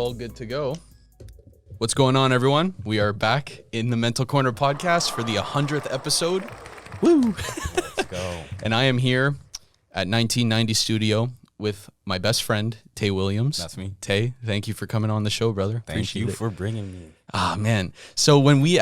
all good to go. What's going on, everyone? We are back in the Mental Corner podcast for the 100th episode. Woo! Let's go. And I am here at 1990 Studio with my best friend, Taye Williams. That's me. Taye, thank you for coming on the show, brother. Thank you for bringing me. Ah, man. So when we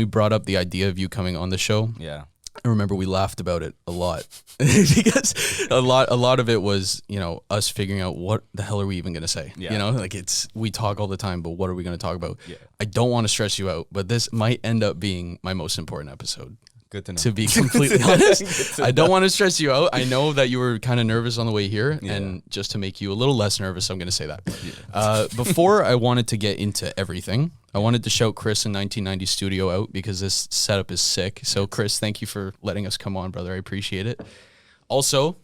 brought up the idea of you coming on the show, Yeah. I remember we laughed about it a lot because a lot of it was, us figuring out what the hell are we even going to say? Yeah. We talk all the time, but what are we going to talk about? Yeah. I don't want to stress you out, but this might end up being my most important episode. Good to know. To be completely honest, I don't want to stress you out. I know that you were kind of nervous on the way here, and just to make you a little less nervous, I'm going to say that. Yeah. Before I wanted to get into everything, I wanted to shout Chris in 1990 Studio out because this setup is sick. So Chris, thank you for letting us come on, brother. I appreciate it. Also,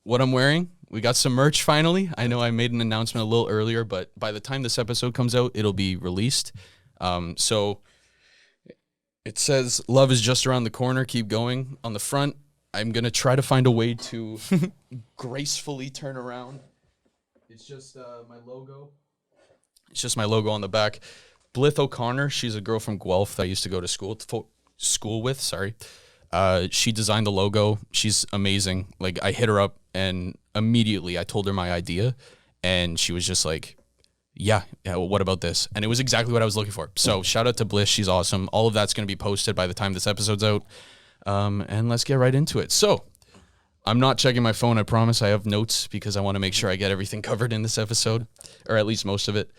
what I'm wearing, we got some merch finally. I know I made an announcement a little earlier, but by the time this episode comes out, it'll be released. So it says, "Love is just around the corner. Keep going." On the front, I'm going to try to find a way to gracefully turn around. It's just my logo. It's just my logo on the back. Blythe O'Connor, she's a girl from Guelph that I used to go to school with. She designed the logo. She's amazing. Like, I hit her up, and immediately I told her my idea, and she was just like, yeah, well, what about this? And it was exactly what I was looking for. So shout out to Bliss. She's awesome. All of that's going to be posted by the time this episode's out. And let's get right into it. So I'm not checking my phone. I promise. I have notes because I want to make sure I get everything covered in this episode, or at least most of it.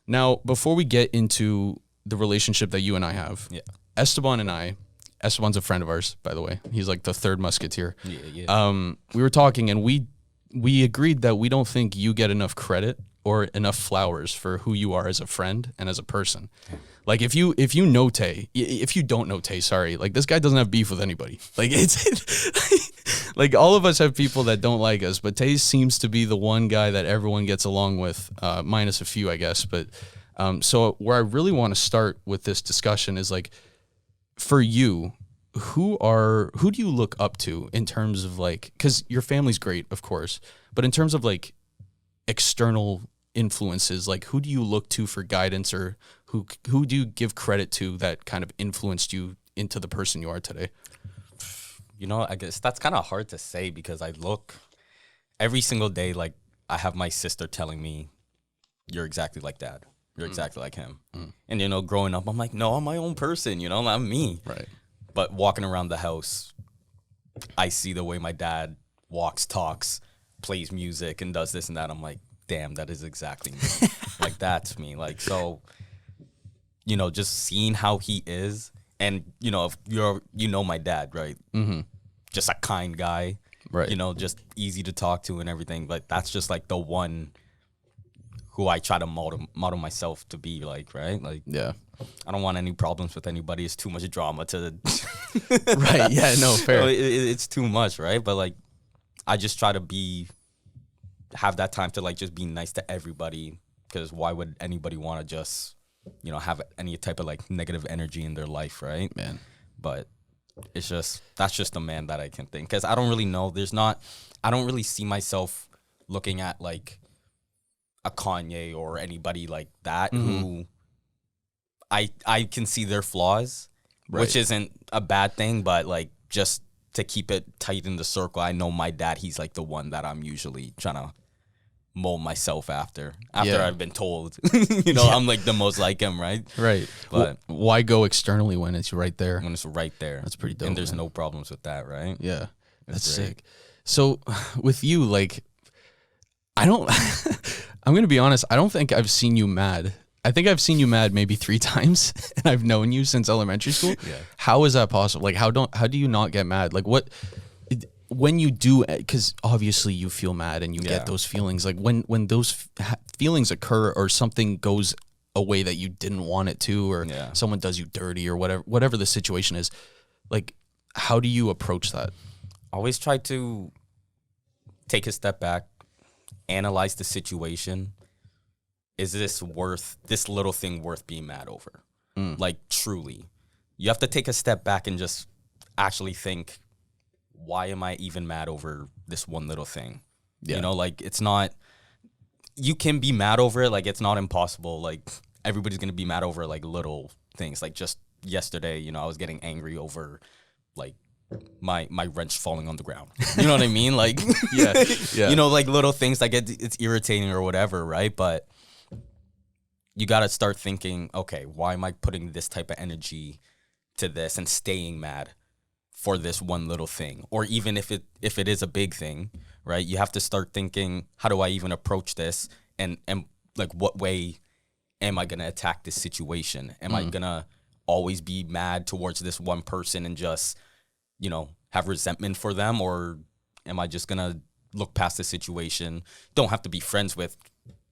Now, before we get into the relationship that you and I have, Esteban's a friend of ours, by the way. He's like the third musketeer. Yeah. We were talking, and we agreed that we don't think you get enough credit or enough flowers for who you are as a friend and as a person. Like, if you know Taye, if you don't know Taye, sorry, like, this guy doesn't have beef with anybody. Like, it's like, all of us have people that don't like us, but Taye seems to be the one guy that everyone gets along with, minus a few, I guess. But so where I really want to start with this discussion is, like, for you, who do you look up to in terms of, like, because your family's great, of course, but in terms of, like, external influences, like, who do you look to for guidance, or who do you give credit to that kind of influenced you into the person you are today? I guess that's kind of hard to say because I look every single day, like, I have my sister telling me, "You're exactly like Dad. You're exactly like him." And, growing up, I'm like, no, I'm my own person, I'm me. Right. But walking around the house, I see the way my dad walks, talks, plays music, and does this and that. I'm like, damn, that is exactly me. Like, that's me. Like, so, just seeing how he is, and, if my dad, right? Mm-hmm. Just a kind guy, right? Just easy to talk to and everything. But that's just, like, the one who I try to model myself to be like, right? Like, yeah. I don't want any problems with anybody. It's too much drama to... Right, yeah, no, fair. It's too much, right? But, like, I just try to have that time to, like, just be nice to everybody, because why would anybody want to just, have any type of, like, negative energy in their life, right? Man. But that's just the man that I can think, because I don't really know. I don't really see myself looking at, like, a Kanye or anybody like that who I can see their flaws, right, which isn't a bad thing, but, like, just to keep it tight in the circle, I know my dad, he's, like, the one that I'm usually trying to mold myself after I've been told, I'm, like, the most like him, right? Right. But why go externally when it's right there? When it's right there. That's pretty dope. And there's no problems with that, right? Yeah. That's sick. So with you, like, I'm going to be honest, I don't think I've seen you mad. I think I've seen you mad maybe 3 times, and I've known you since elementary school. Yeah. How is that possible? Like, how do you not get mad? Like, when you do, because obviously you feel mad and you get those feelings. Like, when those feelings occur, or something goes a way that you didn't want it to, or someone does you dirty, or whatever the situation is, like, how do you approach that? Always try to take a step back, analyze the situation. Is this little thing worth being mad over? Like, truly. You have to take a step back and just actually think, why am I even mad over this one little thing? Yeah. Like, it's not, you can be mad over it. Like, it's not impossible. Like, everybody's going to be mad over, like, little things. Like, just yesterday, you know, I was getting angry over, like, my wrench falling on the ground. You know what I mean? Like, Yeah. you know, like, little things, like, it's irritating or whatever, right? But you got to start thinking, okay, why am I putting this type of energy to this and staying mad for this one little thing? Or even if it is a big thing, right? You have to start thinking, how do I even approach this? And like, what way am I going to attack this situation? Am I going to always be mad towards this one person and just, you know, have resentment for them? Or am I just going to look past the situation? Don't have to be friends with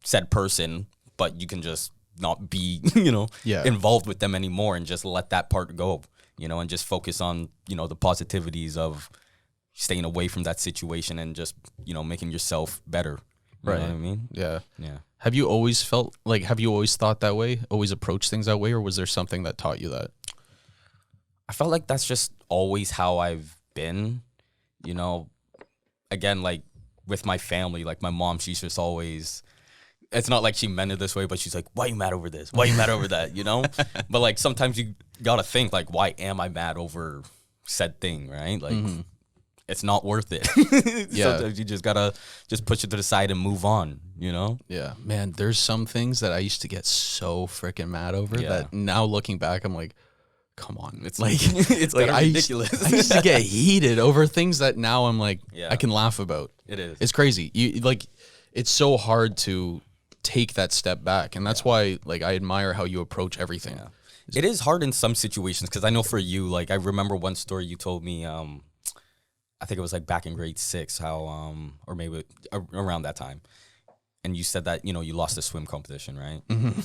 said person, but you can just not be, you know, involved with them anymore and just let that part go, you know, and just focus on, you know, the positivities of staying away from that situation and just, you know, making yourself better. You know what I mean? Yeah. Yeah. Have you always felt like, have you always thought that way? Always approached things that way? Or was there something that taught you that? I felt like that's just always how I've been, you know. Again, like with my family, like my mom, she's just always, it's not like she meant it this way, but she's like, why are you mad over this? Why are you mad over that? You know? But like sometimes you gotta think, like, why am I mad over said thing, right? Like, it's not worth it. Sometimes you just gotta just push it to the side and move on, you know? Yeah. Man, there's some things that I used to get so freaking mad over that now looking back, I'm like, come on. It's like, it's like ridiculous. I used to get heated over things that now I'm like, I can laugh about. It is. It's crazy. You like, it's so hard to take that step back. And that's why, like, I admire how you approach everything. Yeah. It is hard in some situations, because I know for you, like, I remember one story you told me, I think it was like back in grade 6, how, or maybe around that time. And you said that, you know, you lost a swim competition, right? Mm-hmm.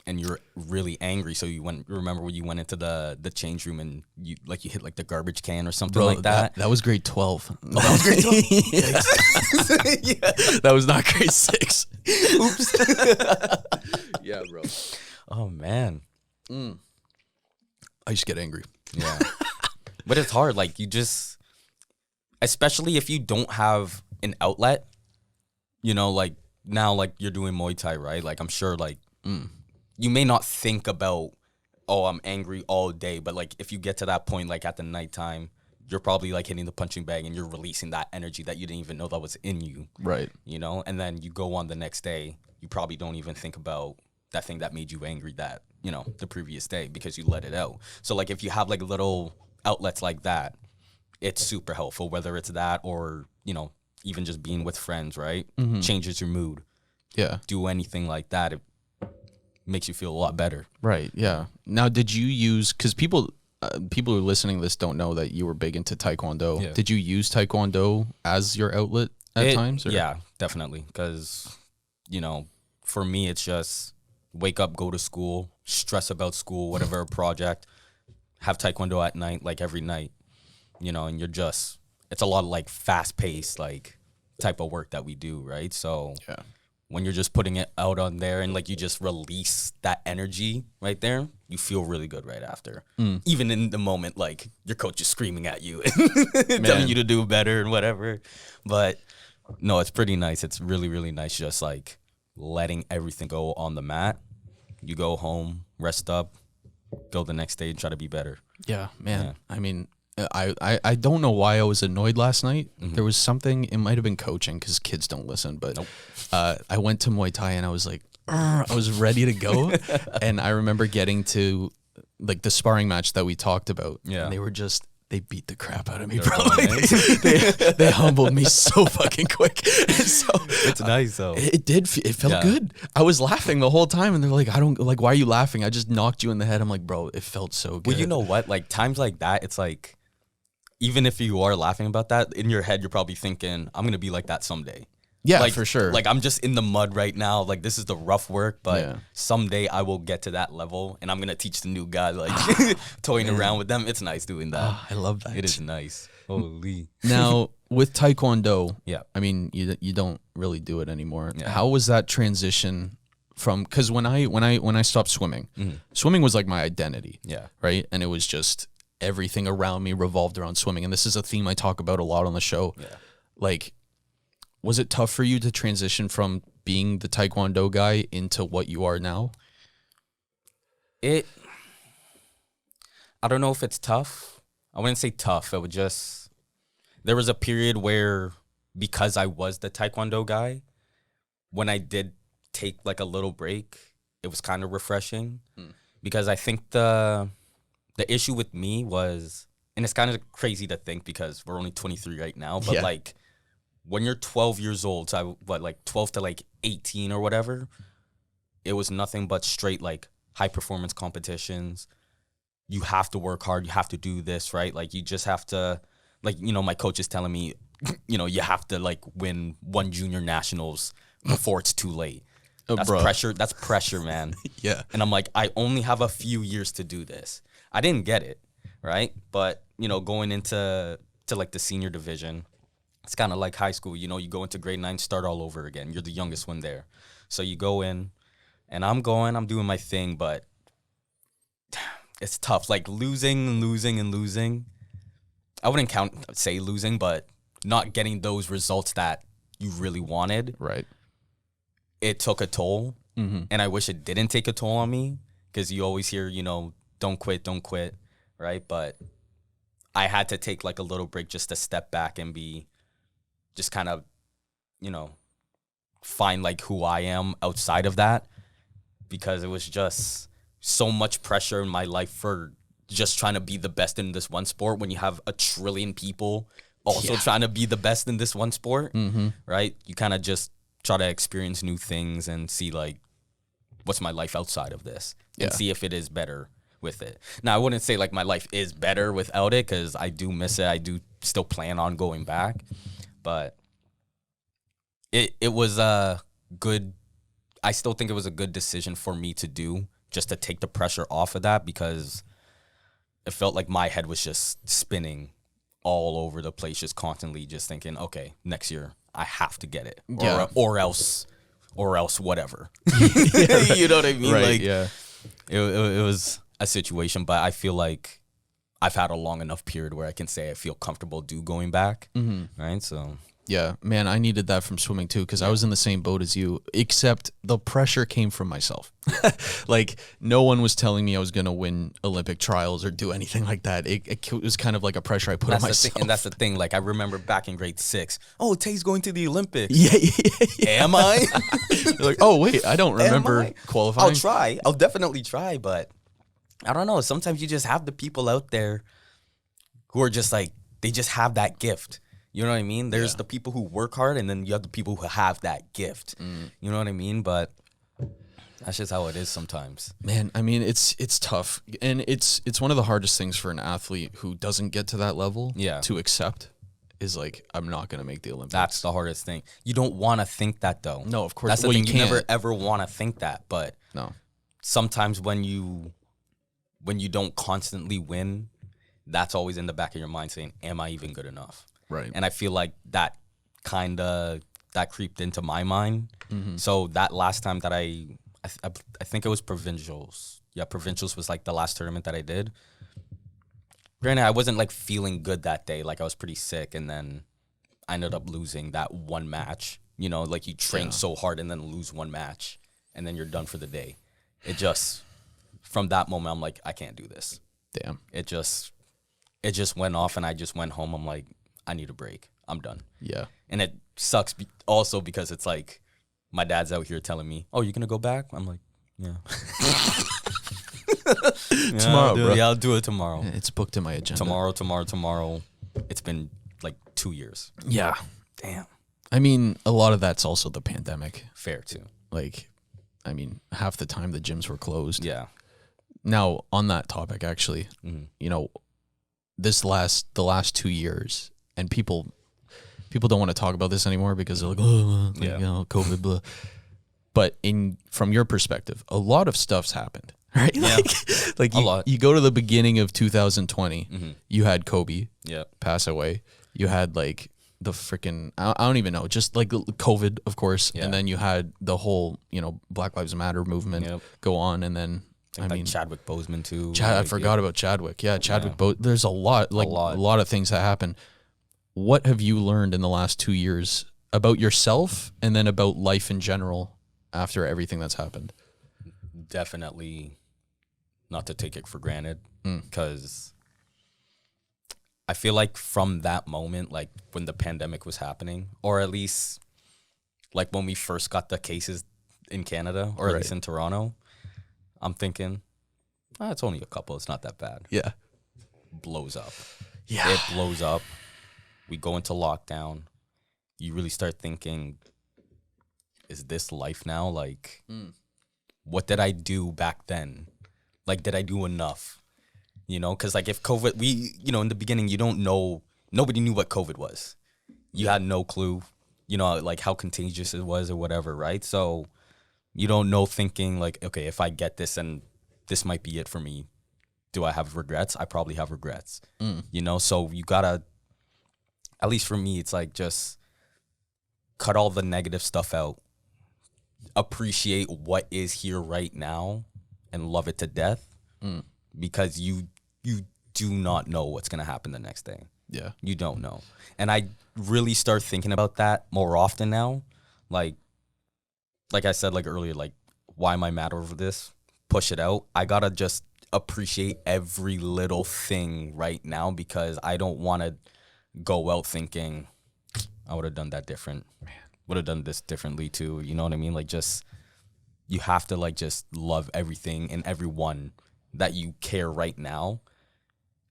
And you're really angry. So remember when you went into the change room and you hit like the garbage can or something like that? That was grade 12. Oh, that was grade 12? Yeah. That was not grade 6. Oops. Yeah, bro. Oh, man. I used to get angry. Yeah. But it's hard. Like, you just, especially if you don't have an outlet, you know, like now, like you're doing Muay Thai, right? Like, I'm sure, like, you may not think about, oh, I'm angry all day, but like if you get to that point, like at the nighttime, you're probably like hitting the punching bag and you're releasing that energy that you didn't even know that was in you. Right. You know, and then you go on the next day, you probably don't even think about that thing that made you angry that, you know, the previous day, because you let it out. So like if you have like little outlets like that, it's super helpful, whether it's that or, you know, even just being with friends, right? Changes your mood. Yeah. Do anything like that. It makes you feel a lot better. Right. Yeah. Now, did you use, because people who are listening to this don't know that you were big into Taekwondo. Yeah. Did you use Taekwondo as your outlet at times? Or? Yeah, definitely. Because, you know, for me, it's just wake up, go to school, stress about school, whatever project, have Taekwondo at night, like every night, you know, and you're just, it's a lot of like fast paced, like type of work that we do. Right. So yeah. When you're just putting it out on there and like you just release that energy right there, you feel really good right after. Even in the moment, like your coach is screaming at you and telling you to do better and whatever. But no, it's pretty nice. It's really, really nice just like letting everything go on the mat. You go home, rest up, go the next day and try to be better. Yeah, man. Yeah. I mean, I don't know why I was annoyed last night. There was something, it might have been coaching because kids don't listen, but I went to Muay Thai and I was like, I was ready to go. And I remember getting to like the sparring match that we talked about. Yeah. And they were just, they beat the crap out of me, bro. Like, they humbled me so fucking quick. So it's nice though. It felt good. I was laughing the whole time and they're like, why are you laughing? I just knocked you in the head. I'm like, bro, it felt so good. Well, you know what? Like times like that, it's like, even if you are laughing about that, in your head, you're probably thinking, I'm going to be like that someday. Yeah, like, for sure. Like, I'm just in the mud right now. Like, this is the rough work, but someday I will get to that level, and I'm going to teach the new guy, like, toying around with them. It's nice doing that. I love that. It is nice. Holy. Now, with Taekwondo, I mean, you don't really do it anymore. Yeah. How was that transition from, because when I stopped swimming, swimming was like my identity. Yeah. Right? And it was just, everything around me revolved around swimming. And this is a theme I talk about a lot on the show. Yeah. Like, was it tough for you to transition from being the Taekwondo guy into what you are now? I don't know if it's tough. I wouldn't say tough. It would just, there was a period where, because I was the Taekwondo guy, when I did take like a little break, it was kind of refreshing. Because I think the issue with me was, and it's kind of crazy to think because we're only 23 right now, but like when you're 12 years old, so like 12 to like 18 or whatever, it was nothing but straight like high performance competitions. You have to work hard. You have to do this, right? Like you just have to, like, you know, my coach is telling me, you know, you have to like win 1 junior nationals before it's too late. That's pressure. That's pressure, man. Yeah. And I'm like, I only have a few years to do this. I didn't get it, right? But, you know, going into like the senior division, it's kind of like high school. You know, you go into grade 9, start all over again. You're the youngest one there. So you go in, and I'm doing my thing, but it's tough. Like losing. I wouldn't say losing, but not getting those results that you really wanted. Right. It took a toll, and I wish it didn't take a toll on me, because you always hear, you know, don't quit, right? But I had to take like a little break just to step back and be just kind of, you know, find like who I am outside of that, because it was just so much pressure in my life for just trying to be the best in this one sport when you have a trillion people also trying to be the best in this one sport, right? You kind of just try to experience new things and see like, what's my life outside of this, and see if it is better with it. Now, I wouldn't say like my life is better without it, because I do miss it. I do still plan on going back, but it was a good, I still think it was a good decision for me to do, just to take the pressure off of that, because it felt like my head was just spinning all over the place, just constantly just thinking, okay, next year I have to get it, or else whatever. You know what I mean? Right, like, yeah. It was a situation, but I feel like I've had a long enough period where I can say I feel comfortable going back, right? So Yeah, man, I needed that from swimming too, because I was in the same boat as you, except the pressure came from myself. Like, no one was telling me I was going to win Olympic trials or do anything like that. It was kind of like a pressure I put on myself. And that's the thing. Like, I remember back in grade 6, oh, Taye's going to the Olympics. Yeah. Am I? You're like, oh, wait, I don't remember qualifying. I'll try. I'll definitely try, but I don't know. Sometimes you just have the people out there who are just like, they just have that gift. You know what I mean? There's the people who work hard, and then you have the people who have that gift. You know what I mean? But that's just how it is sometimes. Man, I mean, it's tough. And it's one of the hardest things for an athlete who doesn't get to that level to accept, is like, I'm not going to make the Olympics. That's the hardest thing. You don't want to think that, though. No, of course. That's the thing. You never, ever want to think that. But sometimes when you don't constantly win, that's always in the back of your mind saying, am I even good enough? Right. And I feel like that creeped into my mind. So that last time that I think it was provincials. Yeah, provincials was like the last tournament that I did. Granted, I wasn't like feeling good that day. Like, I was pretty sick, and then I ended up losing that one match. You know, like, you train so hard and then lose one match, and then you're done for the day. It just, from that moment, I'm like, I can't do this. Damn. It just went off, and I just went home. I'm like, I need a break. I'm done. Yeah. And it sucks also because it's like, my dad's out here telling me, oh, you're going to go back? I'm like, yeah. Tomorrow, bro. Yeah, I'll do it tomorrow. It's booked in my agenda. Tomorrow. It's been like 2 years. Yeah. Damn. I mean, a lot of that's also the pandemic. Fair, too. Like, I mean, half the time the gyms were closed. Yeah. Now, on that topic, actually, you know, the last 2 years, and people don't want to talk about this anymore because they're like, oh, you know, COVID, blah. But from your perspective, a lot of stuff's happened, right? Yeah. like a lot. You go to the beginning of 2020, you had Kobe pass away. You had like the freaking, I don't even know, just like COVID, of course. And then you had the whole, you know, Black Lives Matter movement go on. And then, I mean, Chadwick Boseman too. I forgot about Chadwick. Yeah, Chadwick Boseman. There's a lot of things that happen. What have you learned in the last 2 years about yourself and then about life in general after everything that's happened? Definitely not to take it for granted, because I feel like from that moment, like when the pandemic was happening, or at least like when we first got the cases in Canada, or at least in Toronto, I'm thinking, it's only a couple. It's not that bad. Yeah. Blows up. Yeah. It blows up. We go into lockdown. You really start thinking, is this life now? Like, what did I do back then? Like, did I do enough? You know, because like if COVID, in the beginning, you don't know, nobody knew what COVID was. You had no clue, like how contagious it was or whatever, right? So you don't know, thinking like, okay, if I get this and this might be it for me, do I have regrets? I probably have regrets, so you gotta, at least for me, it's like just cut all the negative stuff out, appreciate what is here right now and love it to death, because you do not know what's going to happen the next day. Yeah. You don't know. And I really start thinking about that more often now. Like I said, like earlier, like, why am I mad over this? Push it out. I got to just appreciate every little thing right now, because I don't want to go out thinking I would have done that different. Would have done this differently too. You know what I mean? Like, just, you have to like just love everything and everyone that you care right now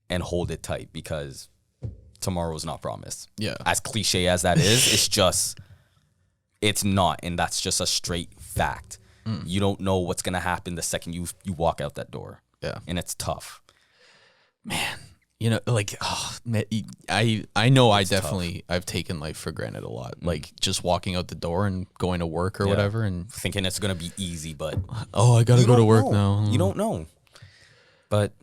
and hold it tight, because tomorrow is not promised. Yeah. As cliche as that is, it's not. And that's just a straight fact. You don't know what's going to happen the second you walk out that door. Yeah. And it's tough. Man, like, I know I definitely, I've taken life for granted a lot. Like just walking out the door and going to work or whatever, and thinking it's going to be easy, but I got to go to work now. You don't know. But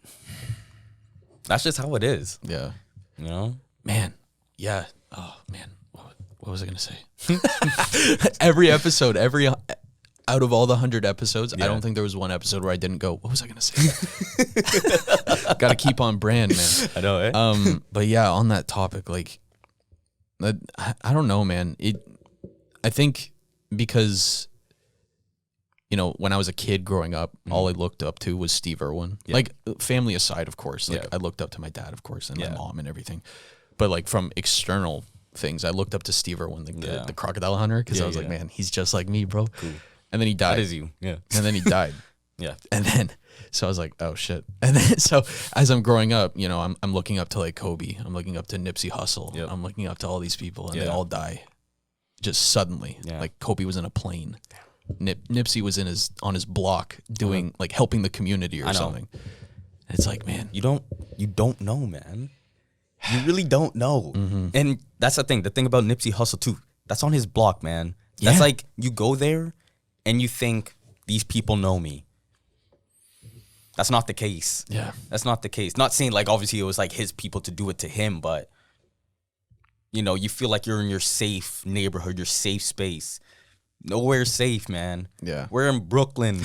that's just how it is. Yeah. Man. Yeah. Oh man. What was I going to say? Every episode, out of all the 100 episodes, I don't think there was one episode where I didn't go, what was I going to say? Got to keep on brand, man. I know, eh? But yeah, on that topic, like, I don't know, man. I think because, when I was a kid growing up, all I looked up to was Steve Irwin. Yeah. Like, family aside, of course. Like, I looked up to my dad, of course, and my mom and everything. But like from external things, I looked up to Steve Irwin, the crocodile hunter, because I was like, man, he's just like me, bro. Cool. And then he died. That is you. Yeah. And then he died. Yeah. And then, so I was like, oh shit. And then, so as I'm growing up, I'm looking up to like Kobe. I'm looking up to Nipsey Hussle. Yep. I'm looking up to all these people, and they all die just suddenly. Yeah. Like Kobe was in a plane. Nipsey was on his block doing like helping the community or something. And it's like, man, you don't know, man. You really don't know. And that's the thing. The thing about Nipsey Hussle too, that's on his block, man. That's like, you go there and you think, these people know me. That's not the case. Yeah. That's not the case. Not saying like, obviously it was like his people to do it to him, but you feel like you're in your safe neighborhood, your safe space. Nowhere's safe, man. Yeah. We're in Brooklyn.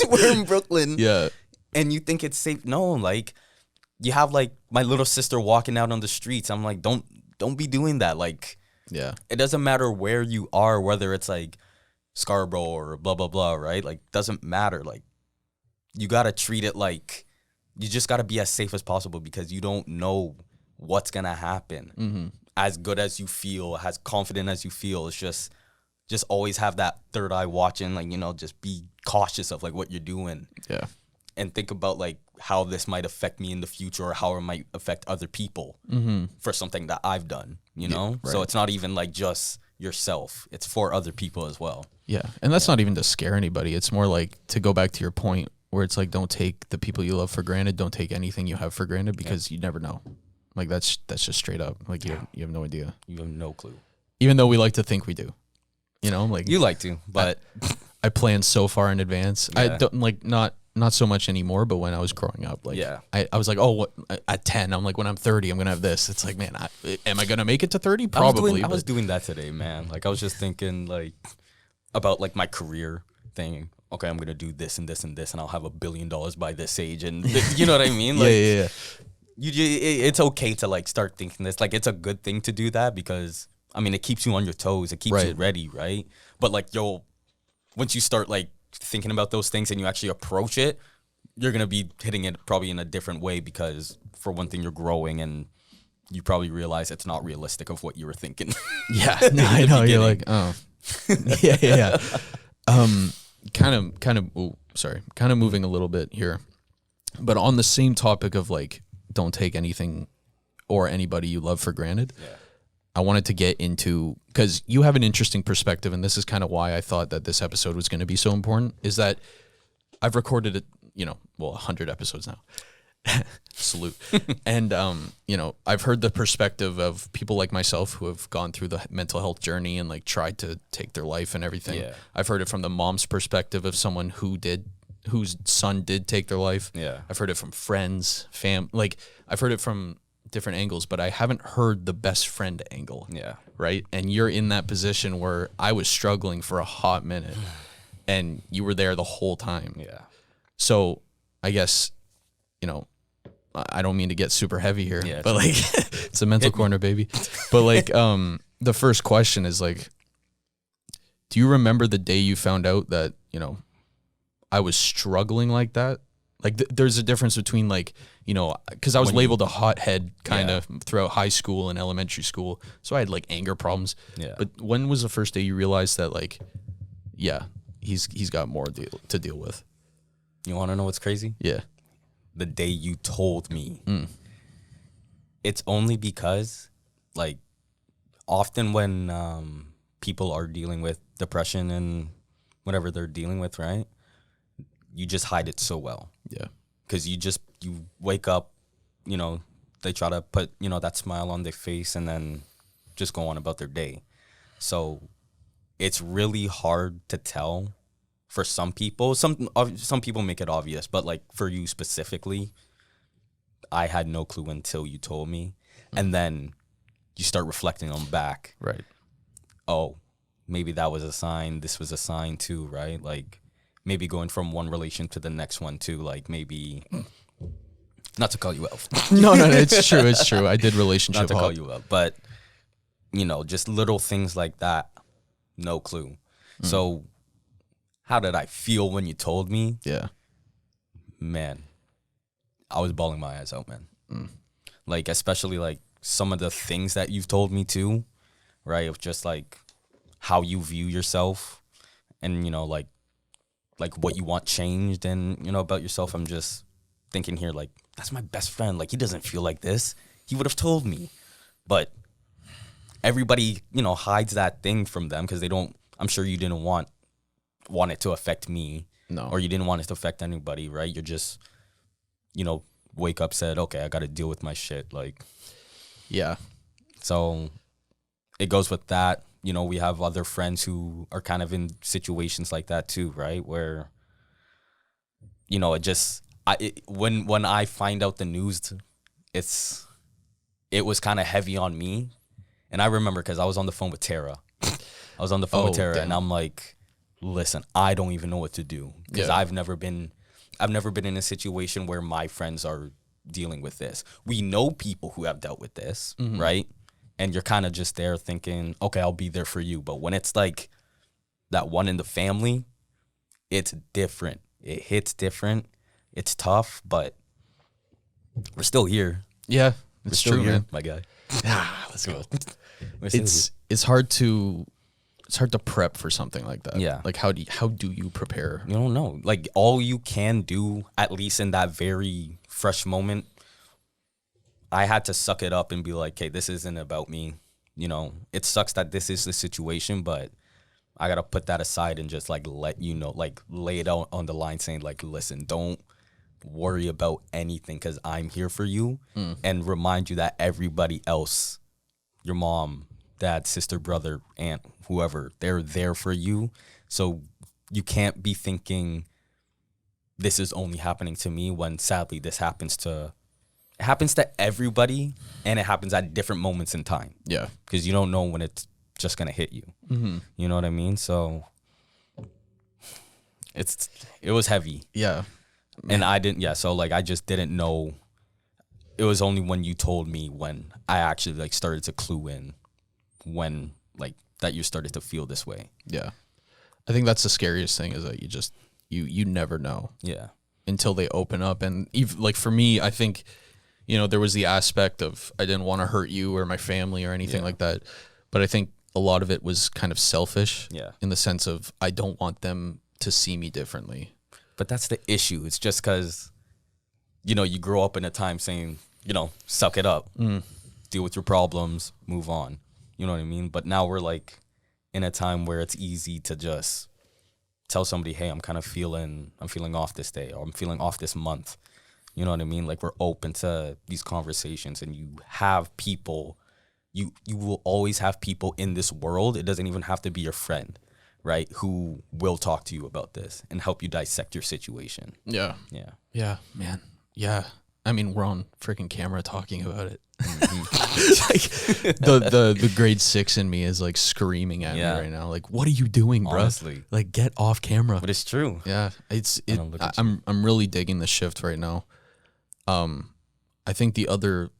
We're in Brooklyn. Yeah. And you think it's safe. No, like, you have like my little sister walking out on the streets. I'm like, don't be doing that. Like, yeah, it doesn't matter where you are, whether it's like Scarborough or blah, blah, blah, right? Like, doesn't matter. Like, you got to treat it like, you just got to be as safe as possible, because you don't know what's going to happen. As good as you feel, as confident as you feel, it's just always have that third eye watching, like, just be cautious of like what you're doing. Yeah. And think about like how this might affect me in the future, or how it might affect other people for something that I've done, Right. So it's not even like just yourself. It's for other people as well. Yeah. And that's not even to scare anybody. It's more like to go back to your point where it's like, don't take the people you love for granted. Don't take anything you have for granted, because you never know. Like that's just straight up. Like you have no idea. You have no clue. Even though we like to think we do. Like you like to, but I plan so far in advance. I don't like not so much anymore, but when I was growing up, like I was like, oh, at 10, I'm like, when I'm 30, I'm gonna have this. It's like, man, am I gonna make it to 30? Probably. I was doing that today, man. Like I was just thinking like about like my career thing. Okay, I'm gonna do this and this and this, and I'll have $1 billion by this age, and you know what I mean? Like, yeah. It's okay to like start thinking this. Like, it's a good thing to do that, because I mean, it keeps you on your toes. It keeps you ready, right? But like, once you start like thinking about those things and you actually approach it, you're going to be hitting it probably in a different way because for one thing, you're growing and you probably realize it's not realistic of what you were thinking. Yeah, no, I know. You're like, oh, yeah. Kind of moving a little bit here, but on the same topic of like, don't take anything or anybody you love for granted. Yeah. I wanted to get into, because you have an interesting perspective, and this is kind of why I thought that this episode was going to be so important, is that I've recorded it, 100 episodes now. Salute. And, I've heard the perspective of people like myself who have gone through the mental health journey and like tried to take their life and everything. Yeah. I've heard it from the mom's perspective of someone whose son did take their life. Yeah. I've heard it from friends, I've heard it from different angles, but I haven't heard the best friend angle. Yeah. Right. And you're in that position where I was struggling for a hot minute and you were there the whole time. Yeah. So I guess, I don't mean to get super heavy here, but like it's a mental corner, baby. But like, the first question is like, do you remember the day you found out that, I was struggling like that? Like there's a difference between like, because I was labeled a hothead kind of throughout high school and elementary school. So I had like anger problems. Yeah. But when was the first day you realized that like, yeah, he's got more to deal with? You want to know what's crazy? Yeah. The day you told me. It's only because like often when people are dealing with depression and whatever they're dealing with, right? You just hide it so well. Yeah. Because you wake up, they try to put, that smile on their face and then just go on about their day. So it's really hard to tell for some people. Some people make it obvious, but like for you specifically, I had no clue until you told me. And then you start reflecting on back. Right. Oh, maybe that was a sign. This was a sign too, right? Like, maybe going from one relation to the next one too, like maybe not to call you out. No, it's true. It's true. I did relationship. Not to call you out, but just little things like that. No clue. So how did I feel when you told me? Yeah. Man, I was bawling my eyes out, man. Like, especially like some of the things that you've told me too, right? Of just like how you view yourself and, like what you want changed and, about yourself. I'm just thinking here, like, that's my best friend. Like, he doesn't feel like this. He would have told me. But everybody, hides that thing from them because they don't, I'm sure you didn't want it to affect me. No. Or you didn't want it to affect anybody, right? You're just, wake up, said, okay, I got to deal with my shit. Like, yeah. So it goes with that. We have other friends who are kind of in situations like that too, right? Where, when I find out the news, it was kind of heavy on me. And I remember because I was on the phone with Tara. And I'm like, listen, I don't even know what to do because I've never been in a situation where my friends are dealing with this. We know people who have dealt with this, right? And you're kind of just there thinking, okay, I'll be there for you. But when it's like that one in the family, it's different. It hits different. It's tough, but we're still here. Yeah, it's still true, here, man. My guy. Let's go. It's hard to prep for something like that. Yeah. Like how do you prepare? You don't know. Like all you can do, at least in that very fresh moment, I had to suck it up and be like, hey, this isn't about me. It sucks that this is the situation, but I got to put that aside and just like let like lay it out on the line saying like, listen, don't worry about anything because I'm here for you and remind you that everybody else, your mom, dad, sister, brother, aunt, whoever, they're there for you. So you can't be thinking this is only happening to me when sadly this happens to everybody and it happens at different moments in time. Yeah. Because you don't know when it's just going to hit you. You know what I mean? So it was heavy. Yeah. And I didn't, so like I just didn't know. It was only when you told me when I actually like started to clue in when like that you started to feel this way. Yeah. I think that's the scariest thing is that you never know. Yeah. Until they open up. And even, like for me, I think, you know, there was the aspect of I didn't want to hurt you or my family or anything like that. But I think a lot of it was kind of selfish. Yeah. In the sense of I don't want them to see me differently. But that's the issue. It's just because, you know, you grow up in a time saying, you know, suck it up, deal with your problems, move on. You know what I mean? But now we're like in a time where it's easy to just tell somebody, hey, I'm feeling off this day, or I'm feeling off this month. You know what I mean? Like we're open to these conversations, and you have people, you will always have people in this world. It doesn't even have to be your friend, right? Who will talk to you about this and help you dissect your situation. Yeah. Yeah. Yeah, man. Yeah. I mean, we're on freaking camera talking about it. Like the grade 6 in me is like screaming at me right now. Like, what are you doing, bro? Honestly. Like, get off camera. But it's true. Yeah, I'm really digging the shift right now. I think the other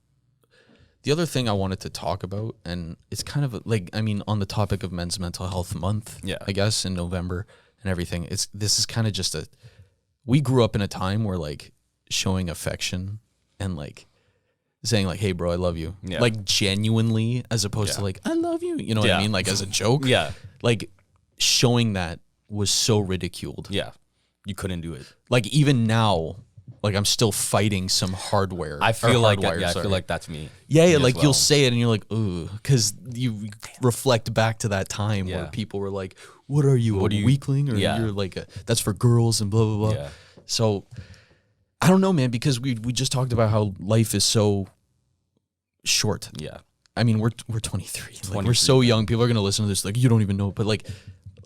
thing I wanted to talk about, and it's kind of like, I mean, on the topic of Men's Mental Health Month, I guess in November and everything. This is kind of just we grew up in a time where like showing affection and like saying like, hey bro, I love you. Yeah. Like genuinely, as opposed to like, I love you. You know what I mean? Like as a joke. Yeah. Like showing that was so ridiculed. Yeah. You couldn't do it. Like even now, like I'm still fighting some hardware. I feel like I feel like that's me. Yeah, like you'll say it and you're like, ooh, because you reflect back to that time where people were like, what are you, a weakling? Or you're like, that's for girls and blah, blah, blah. Yeah. So I don't know, man, because we just talked about how life is so short. Yeah. I mean, we're 23. Like, we're so young. People are going to listen to this like, you don't even know. But like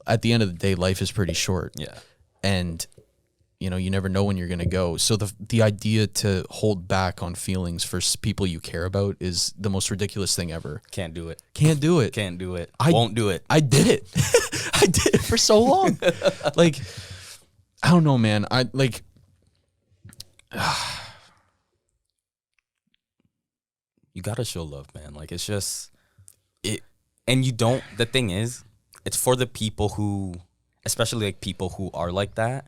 at the end of the day, life is pretty short. Yeah. And you know, you never know when you're going to go. So the idea to hold back on feelings for people you care about is the most ridiculous thing ever. Can't do it. Can't do it. Can't do it. Won't do it. I did it. I did it for so long. Like, I don't know, man. I like, you got to show love, man. Like, it's just, and you don't, the thing is, it's for the people who, especially like people who are like that,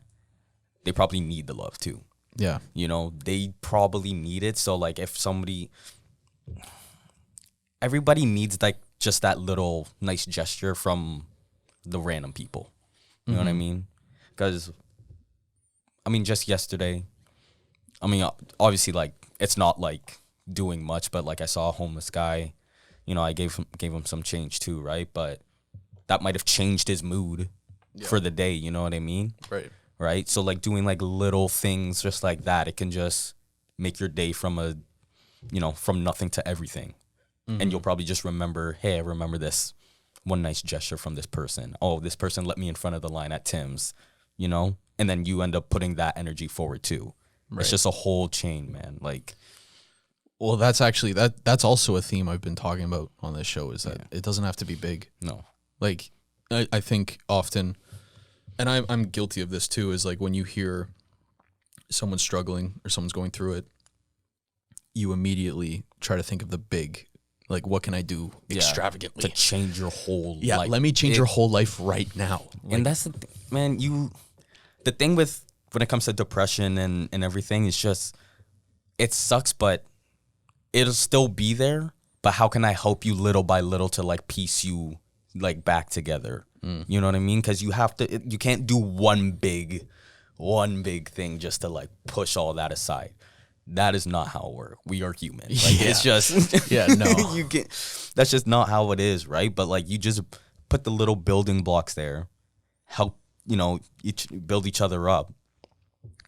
they probably need the love too. Yeah. You know, they probably need it. So like if everybody needs like just that little nice gesture from the random people. You know what I mean? Because, I mean, just yesterday, I mean, obviously like it's not like doing much, but like I saw a homeless guy, you know, I gave him some change too, right? But that might have changed his mood for the day. You know what I mean? Right. Right. So like doing like little things just like that, it can just make your day from nothing to everything. And you'll probably just remember, hey, I remember this one nice gesture from this person. Oh, this person let me in front of the line at Tim's, you know? And then you end up putting that energy forward too. Right. It's just a whole chain, man. Like, well, that's actually, that's also a theme I've been talking about on this show, is that it doesn't have to be big. No. Like, I think often, and I'm guilty of this too, is like when you hear someone struggling or someone's going through it, you immediately try to think of the big, like, what can I do extravagantly to change your whole life? Let me change your whole life right now. Like, and that's the thing, man, the thing with when it comes to depression and everything, is just, it sucks, but it'll still be there. But how can I help you little by little to like piece you like back together? You know what I mean? Because you can't do one big thing just to like push all that aside. That is not how it works. We are human. Like, it's just no. You can. That's just not how it is, right? But like you just put the little building blocks there, help build each other up,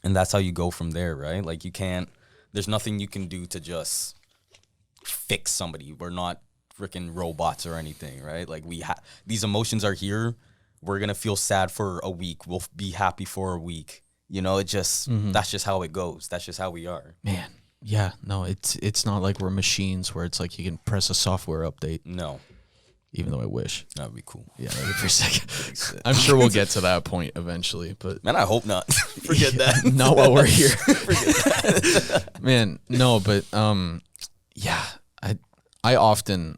and that's how you go from there, right? Like you can't. There's nothing you can do to just fix somebody. We're not freaking robots or anything, right? Like these emotions are here. We're gonna feel sad for a week. We'll be happy for a week. You know, it just that's just how it goes. That's just how we are. Man, yeah, no, it's not like we're machines where it's like you can press a software update. No, even though I wish that'd be cool. Yeah, that'd be for a second. I'm sure we'll get to that point eventually, but man, I hope not. Forget that. Not while we're here. Forget that. Man, no, but yeah, I often,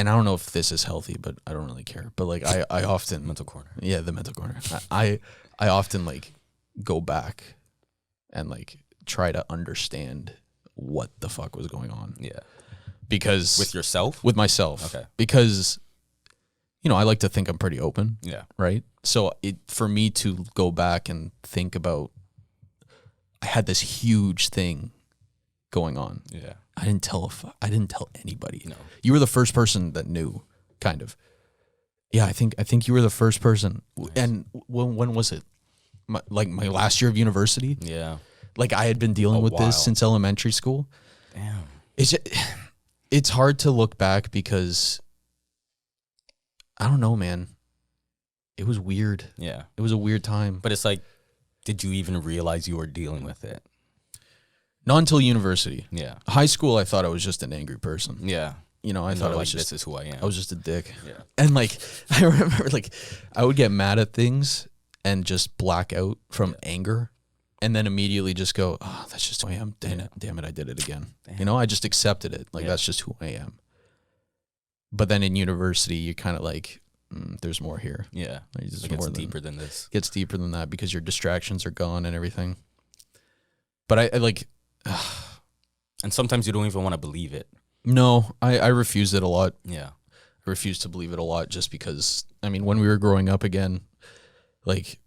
and I don't know if this is healthy, but I don't really care. But like I often Mental corner. Yeah, the mental corner. I often like go back and like try to understand what the fuck was going on. Yeah. Because With yourself? with myself. Okay. Because I like to think I'm pretty open. Yeah. Right? So for me to go back and think about, I had this huge thing going on. Yeah. I didn't tell anybody. No. You were the first person that knew, kind of. Yeah, I think you were the first person. Nice. And when was it? My last year of university? Yeah. Like I had been dealing with this since elementary school. Damn. It's hard to look back because I don't know, man. It was weird. Yeah. It was a weird time. But it's like, did you even realize you were dealing with it? Not until university. Yeah. High school, I thought I was just an angry person. Yeah. I thought I was this is who I am. I was just a dick. Yeah. And like, I remember like I would get mad at things and just black out from anger and then immediately just go, oh, that's just who I am. Damn it, I did it again. Damn. I just accepted it. Like, that's just who I am. But then in university, you're kind of like, there's more here. Yeah. Like, it gets deeper than this. Gets deeper than that because your distractions are gone and everything. But I like... and sometimes you don't even want to believe it. No, I refused it a lot. Yeah. I refused to believe it a lot just because, I mean, when we were growing up again, like,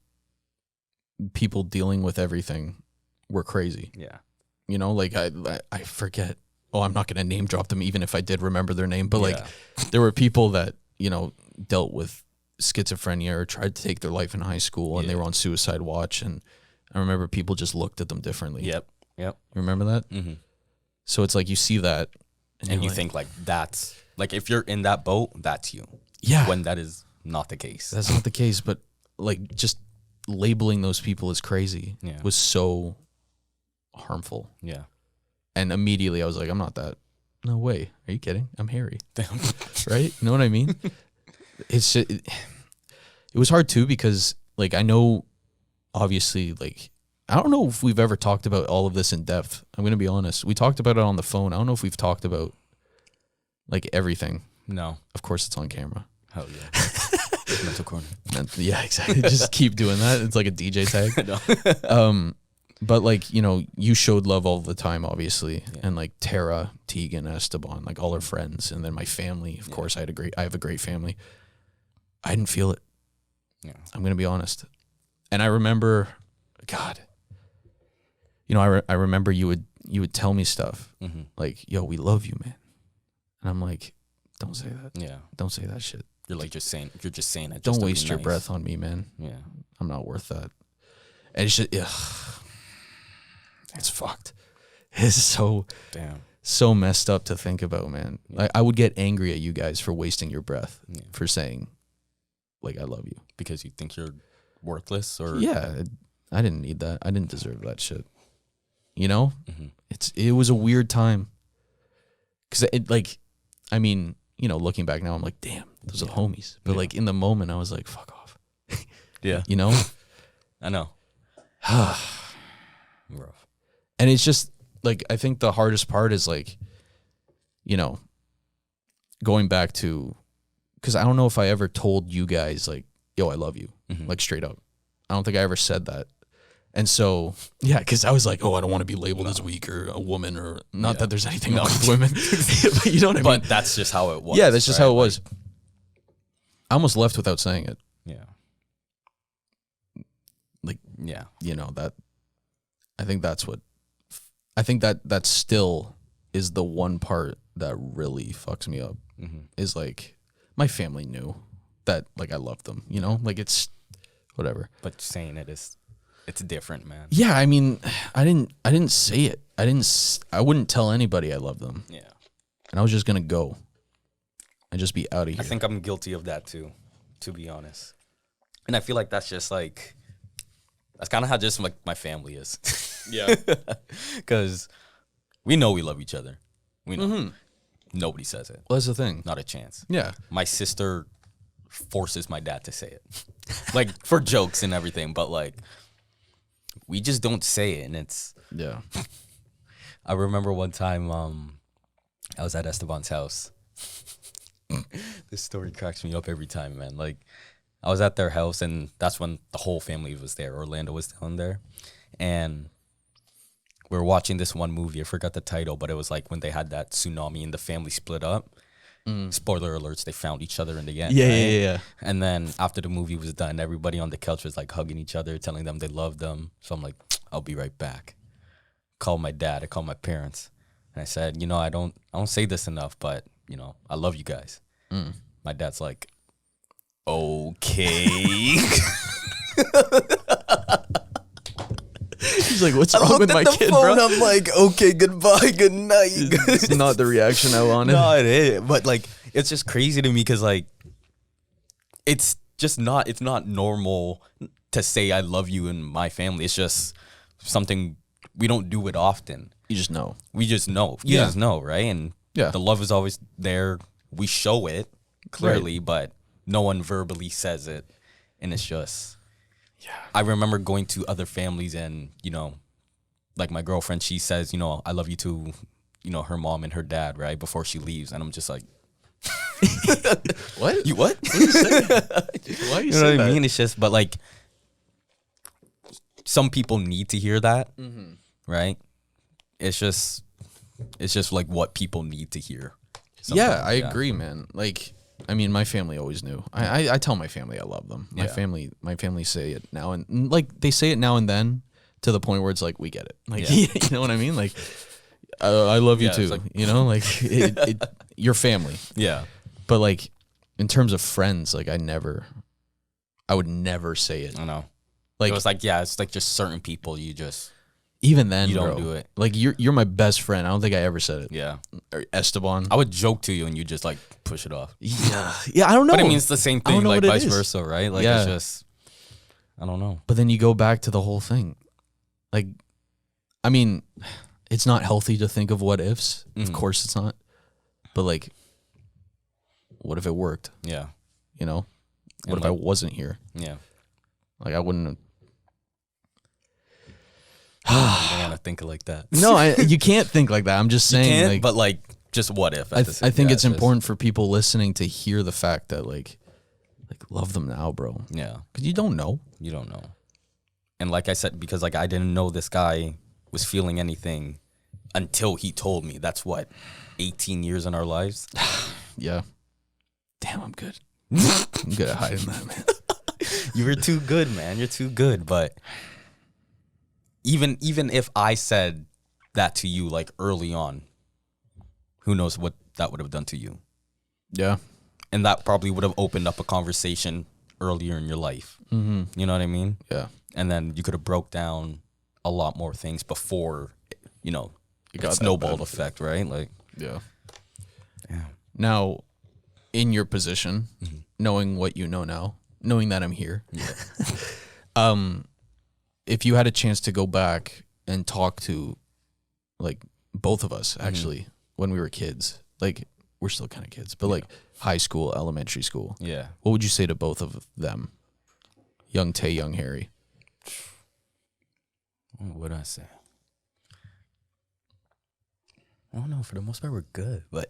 people dealing with everything were crazy. Yeah. Like, I forget. Oh, I'm not going to name drop them even if I did remember their name. But, like, there were people that, dealt with schizophrenia or tried to take their life in high school and they were on suicide watch. And I remember people just looked at them differently. Yep. You remember that? Mm-hmm. So it's like you see that. And you think like that's like if you're in that boat, that's you. Yeah. When that is not the case. That's not the case. But like just labeling those people as crazy was so harmful. Yeah. And immediately I was like, I'm not that. No way. Are you kidding? I'm Harry. Damn. Right? You know what I mean? It was hard too because like I know obviously like I don't know if we've ever talked about all of this in depth. I'm going to be honest. We talked about it on the phone. I don't know if we've talked about like everything. No. Of course it's on camera. Hell yeah. Mental corner. Yeah, exactly. Just keep doing that. It's like a DJ tag. But like, you showed love all the time, obviously. Yeah. And like Tara, Tegan, Esteban, like all our friends. And then my family, of course, I have a great family. I didn't feel it. Yeah. I'm going to be honest. And I remember, God, I remember you would tell me stuff like, yo, we love you, man. And I'm like, don't say that. Yeah. Don't say that shit. You're just saying it. Don't waste your breath on me, man. Yeah. I'm not worth that. And it's just, it's fucked. It's so messed up to think about, man. Yeah. I would get angry at you guys for wasting your breath, for saying, like, I love you. Because you think you're worthless? Or yeah, I didn't need that. I didn't deserve that shit. It was a weird time. Because looking back now, I'm like, damn, those are homies. But like in the moment, I was like, fuck off. Yeah. I know. Rough. And it's just like, I think the hardest part is like, going back to, because I don't know if I ever told you guys like, yo, I love you, like straight up. I don't think I ever said that. And so, yeah, because I was like, oh, I don't want to be labeled as weak or a woman or not that there's anything wrong with women. But you know what I mean? But that's just how it was. Yeah, that's just how it was. I almost left without saying it. Yeah. Like, yeah, that, I think that still is the one part that really fucks me up is like, my family knew that like I loved them, like it's whatever. But saying it's different, man. Yeah, I mean, I didn't say it. I wouldn't tell anybody I love them. Yeah. And I was just gonna go and just be out of here. I think I'm guilty of that too, to be honest. And I feel like that's just like, that's kind of how just like my family is. Yeah. Because we know we love each other. We know. Nobody says it. Well, that's the thing. Not a chance. Yeah. My sister forces my dad to say it. Like for jokes and everything, but like we just don't say it, and it's I remember one time I was at Esteban's house This story cracks me up every time, man. Like, I was at their house, and that's when the whole family was there. Orlando was down there, and we were watching this one movie. I forgot the title, but it was like when they had that tsunami and the family split up. Spoiler alerts, they found each other in the end. Yeah. And then after the movie was done, everybody on the couch was like hugging each other, telling them they loved them. So I'm like, I'll be right back. Called my dad. I called my parents. And I said, you know, I don't say this enough, but, you know, I love you guys. My dad's like, okay. He's like, what's wrong with my kid, bro? I'm like, okay, goodbye, good night. It's not the reaction I wanted. No, it is. But like, it's just crazy to me because like, it's not normal to say I love you in my family. It's just something we don't do it often. You just know. We just know. You just know, right? And the love is always there. We show it clearly, but no one verbally says it. And it's just, I remember going to other families and, you know, like my girlfriend, she says, you know, I love you to, you know, her mom and her dad, right? Before she leaves. And I'm just like, what? You what? What are you saying? Why are you, You know saying what I that? mean? It's just, but like, some people need to hear that, right? It's just like what people need to hear. Yeah, I agree, man. Like, I mean, my family always knew. I tell my family I love them. My family say it now and like they say it now and then to the point where it's like we get it. Like you know what I mean? Like I love you too. Like, you know, like your family. Yeah. But like in terms of friends, like I would never say it. I know. Like it was like it's like just certain people you just even then you don't bro, do it. Like you're my best friend. I don't think I ever said it. Yeah. Or Esteban. I would joke to you and you just like push it off. Yeah, I don't know. But I mean, it's the same thing, like vice is. versa, right? Like it's just, I don't know. But then you go back to the whole thing. Like, I mean, it's not healthy to think of what ifs. Of course it's not. But like, what if it worked? Yeah. You know? What if I wasn't here? Yeah. Like I wouldn't. You don't want to think like that. No, you can't think like that. I'm just saying. You can, like, but like, just what if? I think it's important for people listening to hear the fact that like love them now, bro. Yeah. Because you don't know. You don't know. And like I said, because like I didn't know this guy was feeling anything until he told me. That's what, 18 years in our lives? Yeah. Damn, I'm good. I'm good at hiding that, man. You were too good, man. You're too good. But even if I said that to you like early on, who knows what that would have done to you? Yeah. And that probably would have opened up a conversation earlier in your life. You know what I mean? Yeah. And then you could have broke down a lot more things before, you know, got that snowballed bad. effect, right? Like, Yeah. yeah. Now, in your position, knowing what you know now, knowing that I'm here, if you had a chance to go back and talk to, like, both of us, actually, when we were kids, like, we're still kind of kids, but, like, high school, elementary school, Yeah. what would you say to both of them? Young Tay, young Harry. What would I say? I don't know. For the most part, we're good, but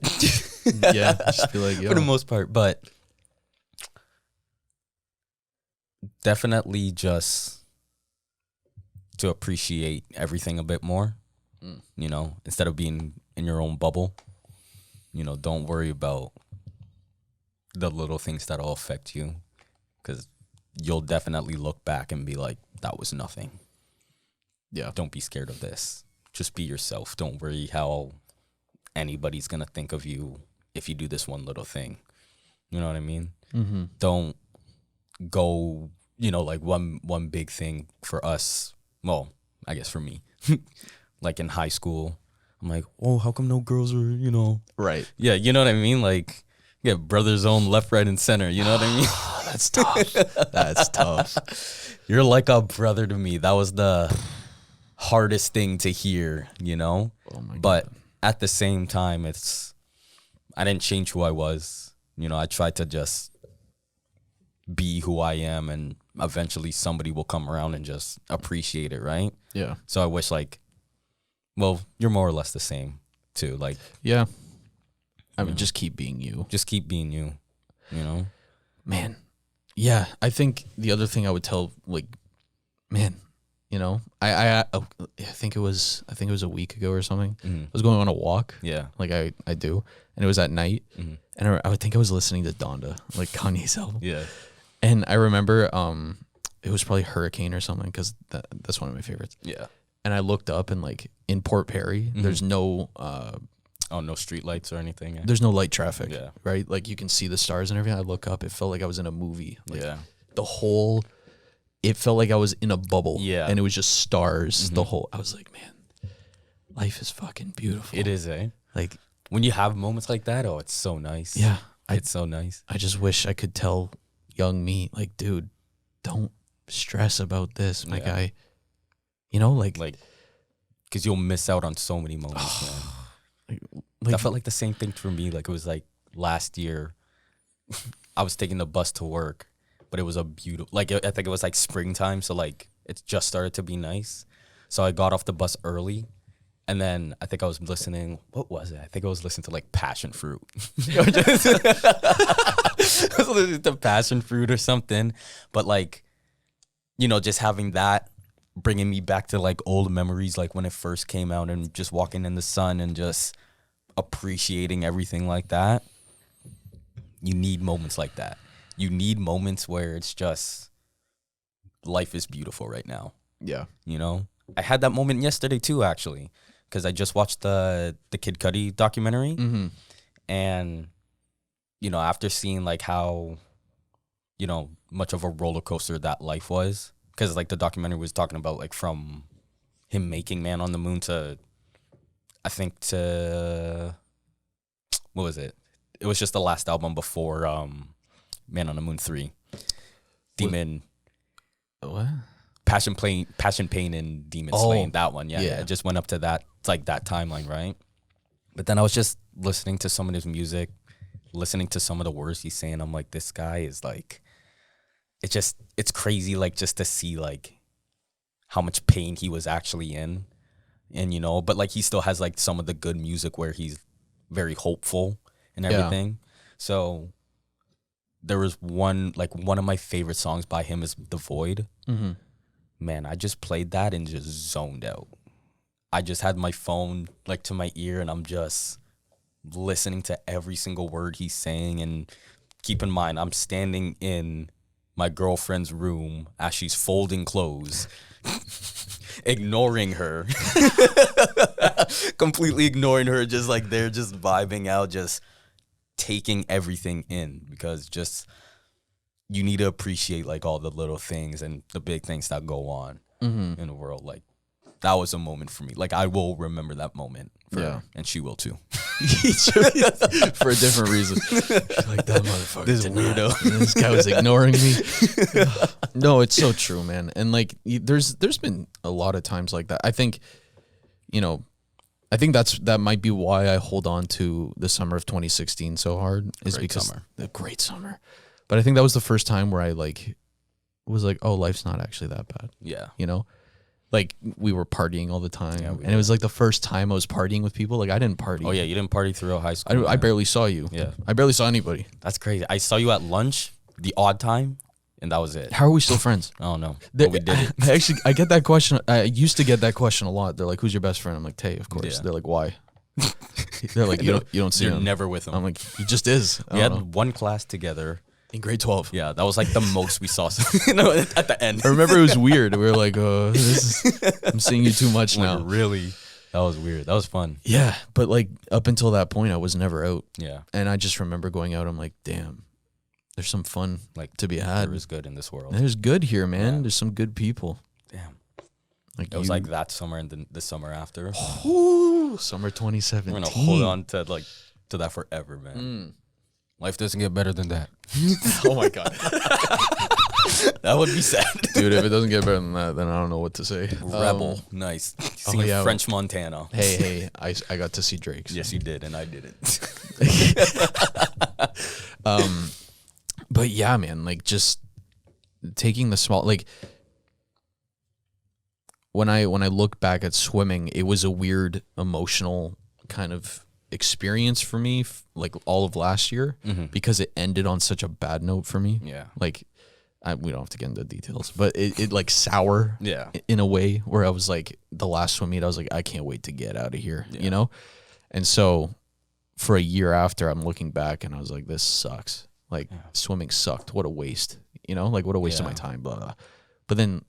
Yeah, just feel like, yo. for the most part, but definitely just to appreciate everything a bit more. You know, instead of being in your own bubble, you know, don't worry about the little things that'll affect you, because you'll definitely look back and be like, that was nothing. Yeah. Don't be scared of this. Just be yourself. Don't worry how anybody's going to think of you if you do this one little thing. You know what I mean? Mm-hmm. Don't go, you know, like one big thing for us. Well, I guess for me, like in high school, I'm like, oh, how come no girls are, you know? Right. Yeah, you know what I mean? Like, yeah, brothers own left, right, and center. You know what I mean? That's tough. That's tough. You're like a brother to me. That was the hardest thing to hear, you know? Oh my But God. at the same time, I didn't change who I was. You know, I tried to just be who I am, and eventually somebody will come around and just appreciate it, right? Yeah. So I wish, like, well, you're more or less the same too. Like, Yeah. I mean, just keep being you. Just keep being you. You know, man. Yeah, I think the other thing I would tell, like, man, you know, I think it was a week ago or something. I was going on a walk. Yeah, like I do, and it was at night, and I would think I was listening to Donda, like Kanye's album. Yeah, and I remember it was probably Hurricane or something because that's one of my favorites. Yeah, and I looked up and like in Port Perry, there's no no street lights or anything. There's no light traffic. Yeah, right. Like you can see the stars and everything. I look up, it felt like I was in a movie. Like, yeah, it felt like I was in a bubble. Yeah, and it was just stars. The whole. I was like, man, life is fucking beautiful. It is, eh? Like when you have moments like that, oh, it's so nice. Yeah, it's so nice. I just wish I could tell young me, like, dude, don't stress about this, my guy. You know, like, because you'll miss out on so many moments, man. That felt like the same thing for me. Like it was like last year, I was taking the bus to work, but it was a beautiful. Like I think it was like springtime, so like it just started to be nice. So I got off the bus early, and then I think I was listening. What was it? I think I was listening to like Passion Fruit. I was listening to Passion Fruit or something. But like, you know, just having that bringing me back to like old memories, like when it first came out, and just walking in the sun and just appreciating everything like that. You need moments like that. You need moments where it's just life is beautiful right now. Yeah. You know, I had that moment yesterday too, actually, because I just watched the Kid Cudi documentary, and you know, after seeing like how, you know, much of a roller coaster that life was, because like the documentary was talking about like from him making Man on the Moon to, I think to, what was it? It was just the last album before Man on the Moon 3. Demon. What? Passion, Pain, and Demon Slaying. That one, yeah. It just went up to that, like that timeline, right? But then I was just listening to some of his music, listening to some of the words he's saying. I'm like, this guy is like, it's crazy, like just to see like how much pain he was actually in, and you know, but like he still has like some of the good music where he's very hopeful and everything. So there was one of my favorite songs by him is The Void. Man, I just played that and just zoned out. I just had my phone like to my ear and I'm just listening to every single word he's saying. And keep in mind, I'm standing in my girlfriend's room as she's folding clothes, ignoring her, completely ignoring her, just like they're just vibing out, just taking everything in, because just you need to appreciate like all the little things and the big things that go on in the world. Like that was a moment for me. Like I will remember that moment for her, and she will too. For a different reason. Like that motherfucker. This weirdo. This guy was ignoring me. No, it's so true, man. And like there's been a lot of times like that. I think, you know, that might be why I hold on to the summer of 2016 so hard, is because the great summer. But I think that was the first time where I like was like, oh, life's not actually that bad. Yeah. You know? Like we were partying all the time, and it was like the first time I was partying with people. Like I didn't party. Oh yeah, you didn't party throughout high school. I barely saw you. Yeah, I barely saw anybody. That's crazy. I saw you at lunch, the odd time, and that was it. How are we still friends? I don't know. But we did it. I get that question. I used to get that question a lot. They're like, "Who's your best friend?" I'm like, "Taye, of course." Yeah. They're like, "Why?" They're like, "You don't see him. You're never with him." I'm like, "He just is." We had one class together. In grade 12. Yeah, that was like the most we saw at the end. I remember it was weird. We were like, I'm seeing you too much now. Really? That was weird. That was fun. Yeah, but like up until that point, I was never out. Yeah. And I just remember going out, I'm like, damn, there's some fun like to be had. There is good in this world. There's good here, man. Yeah. There's some good people. Damn. Like it was like that summer and the summer after. Summer 2017. We're going to hold on to that forever, man. Life doesn't get better than that. Oh my God. That would be sad. Dude, if it doesn't get better than that, then I don't know what to say. Rebel. Nice. Singing French Montana. Hey, I got to see Drake's. Yes, you did, and I didn't. But yeah, man, like just taking the small, like when I look back at swimming, it was a weird emotional kind of experience for me, like all of last year, because it ended on such a bad note for me. Yeah. Like, we don't have to get into details, but it like sour in a way where I was like, the last swim meet, I was like, I can't wait to get out of here, you know? And so for a year after, I'm looking back and I was like, this sucks. Like, swimming sucked. What a waste, you know? Like, what a waste of my time, blah, blah. But then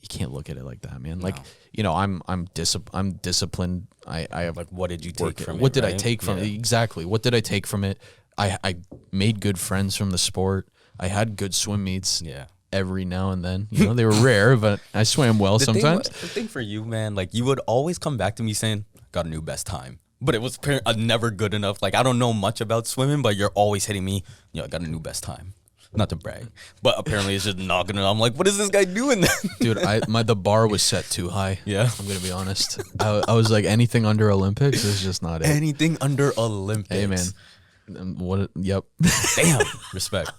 you can't look at it like that, man. Like, you know, I'm disciplined. I have like, what did you take from it? What did I take from it? Exactly. What did I take from it? I made good friends from the sport. I had good swim meets. Yeah. Every now and then, you know, they were rare, but I swam well sometimes. The thing for you, man, like, you would always come back to me saying, got a new best time. But it was never good enough. Like, I don't know much about swimming, but you're always hitting me, I got a new best time. Not to brag, but apparently it's just not gonna. I'm like, what is this guy doing then? Dude, the bar was set too high. Yeah, I'm gonna be honest. I was like, anything under Olympics is just not it. Anything under Olympics. Hey, man. Yep. Damn. Respect.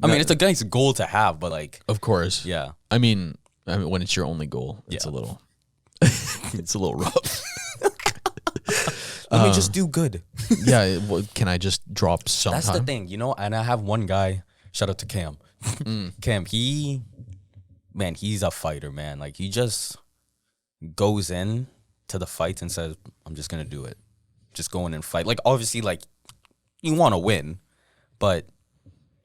I mean, it's a nice goal to have, but like, of course. Yeah. I mean, when it's your only goal, it's a little, it's a little rough. Let me just do good. Yeah. Well, can I just drop some? That's the thing, you know. And I have one guy. Shout out to Cam. Cam, he's a fighter, man. Like, he just goes in to the fights and says, "I'm just gonna do it. Just go in and fight." Like, obviously, like, you want to win, but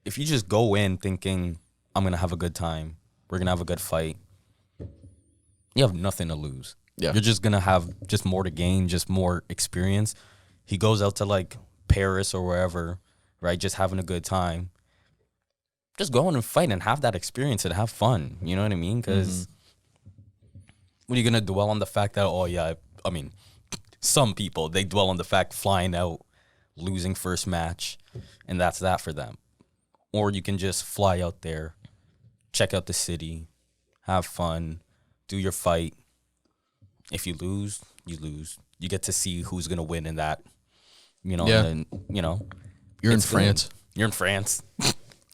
if you just go in thinking, I'm gonna have a good time, we're gonna have a good fight, you have nothing to lose. Yeah. You're just going to have just more to gain, just more experience. He goes out to, like, Paris or wherever, right, just having a good time. Just go in and fight and have that experience and have fun. You know what I mean? Because when you're going to dwell on the fact that, I mean, some people, they dwell on the fact flying out, losing first match, and that's that for them. Or you can just fly out there, check out the city, have fun, do your fight. If you lose, you lose. You get to see who's going to win in that, you know. Yeah. And, you know. You're in France. You're in France.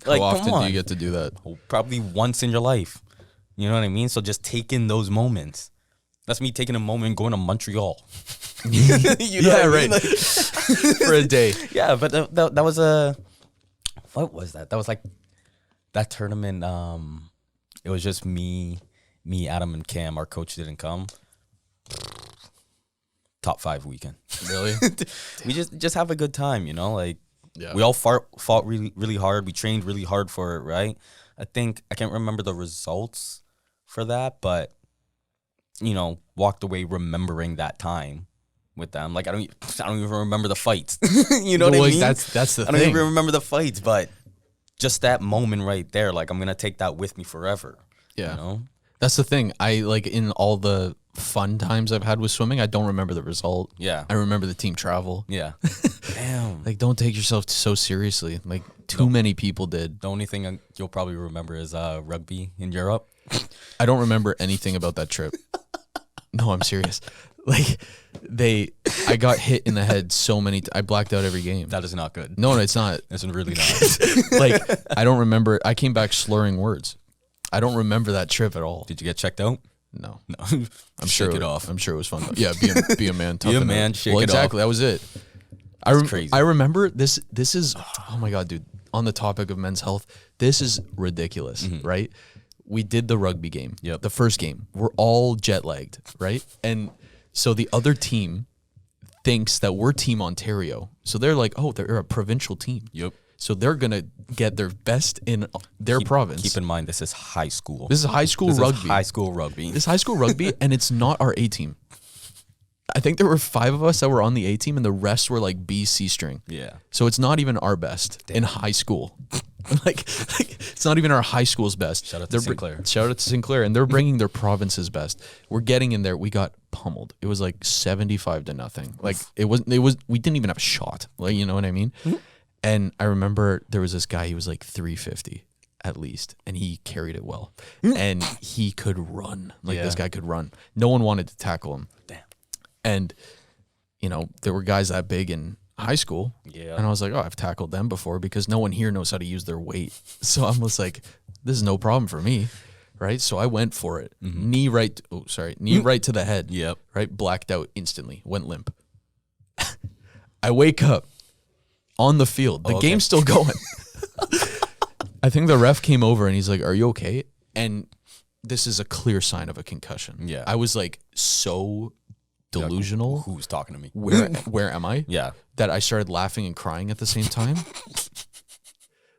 Like, how often do you get to do that? Probably once in your life. You know what I mean? So just take in those moments. That's me taking a moment going to Montreal. You know what I mean? Right. Like, for a day. Yeah, but that was what was that? That was like that tournament. It was just me, Adam, and Cam. Our coach didn't come. Top 5 weekend. Really? We just have a good time, you know? Like, we all fought really, really hard. We trained really hard for it, right? I can't remember the results for that, but, you know, walked away remembering that time with them. Like, I don't even remember the fights. You know what I mean? That's the thing. I don't even remember the fights, but just that moment right there, like, I'm going to take that with me forever. Yeah. You know? That's the thing. I, like, in all the fun times I've had with swimming, I don't remember the result. Yeah. I remember the team travel. Yeah. Damn. Like, don't take yourself so seriously. Like, too many people did. The only thing you'll probably remember is rugby in Europe. I don't remember anything about that trip. No, I'm serious. Like, I got hit in the head so many I blacked out every game. That is not good. No, it's not. It's really not. Like, I don't remember. I came back slurring words. I don't remember that trip at all. Did you get checked out? No. I'm sure it off. I'm sure it was fun though. Yeah, be a man. Be a man. Shake it off. Exactly. That was it. Crazy. I remember this. This is, oh my God, dude. On the topic of men's health, this is ridiculous, right? We did the rugby game. Yep. The first game. We're all jet lagged, right? And so the other team thinks that we're Team Ontario. So they're like, oh, they're a provincial team. Yep. So they're going to get their best in their province. Keep in mind, this is high school. This is high school rugby. High school rugby. This is high school rugby, and it's not our A team. I think there were 5 of us that were on the A team, and the rest were like B, C string. Yeah. So it's not even our best in high school. like it's not even our high school's best. Shout out to Sinclair. Shout out to Sinclair, and they're bringing their province's best. We're getting in there. We got pummeled. It was like 75-0. Like it was. We didn't even have a shot. Like, you know what I mean? And I remember there was this guy. He was like 350 at least, and he carried it well. And he could run. Like this guy could run. No one wanted to tackle him. Damn. And you know, there were guys that big in high school. Yeah. And I was like, oh, I've tackled them before because no one here knows how to use their weight. So I was like, this is no problem for me. Right. So I went for it. Knee right. Knee right to the head. Yep. Right. Blacked out instantly. Went limp. I wake up on the field. The game's still going. I think the ref came over and he's like, "Are you okay?" And this is a clear sign of a concussion. Yeah. I was like so delusional. Who's talking to me? Where am I? Yeah. That I started laughing and crying at the same time.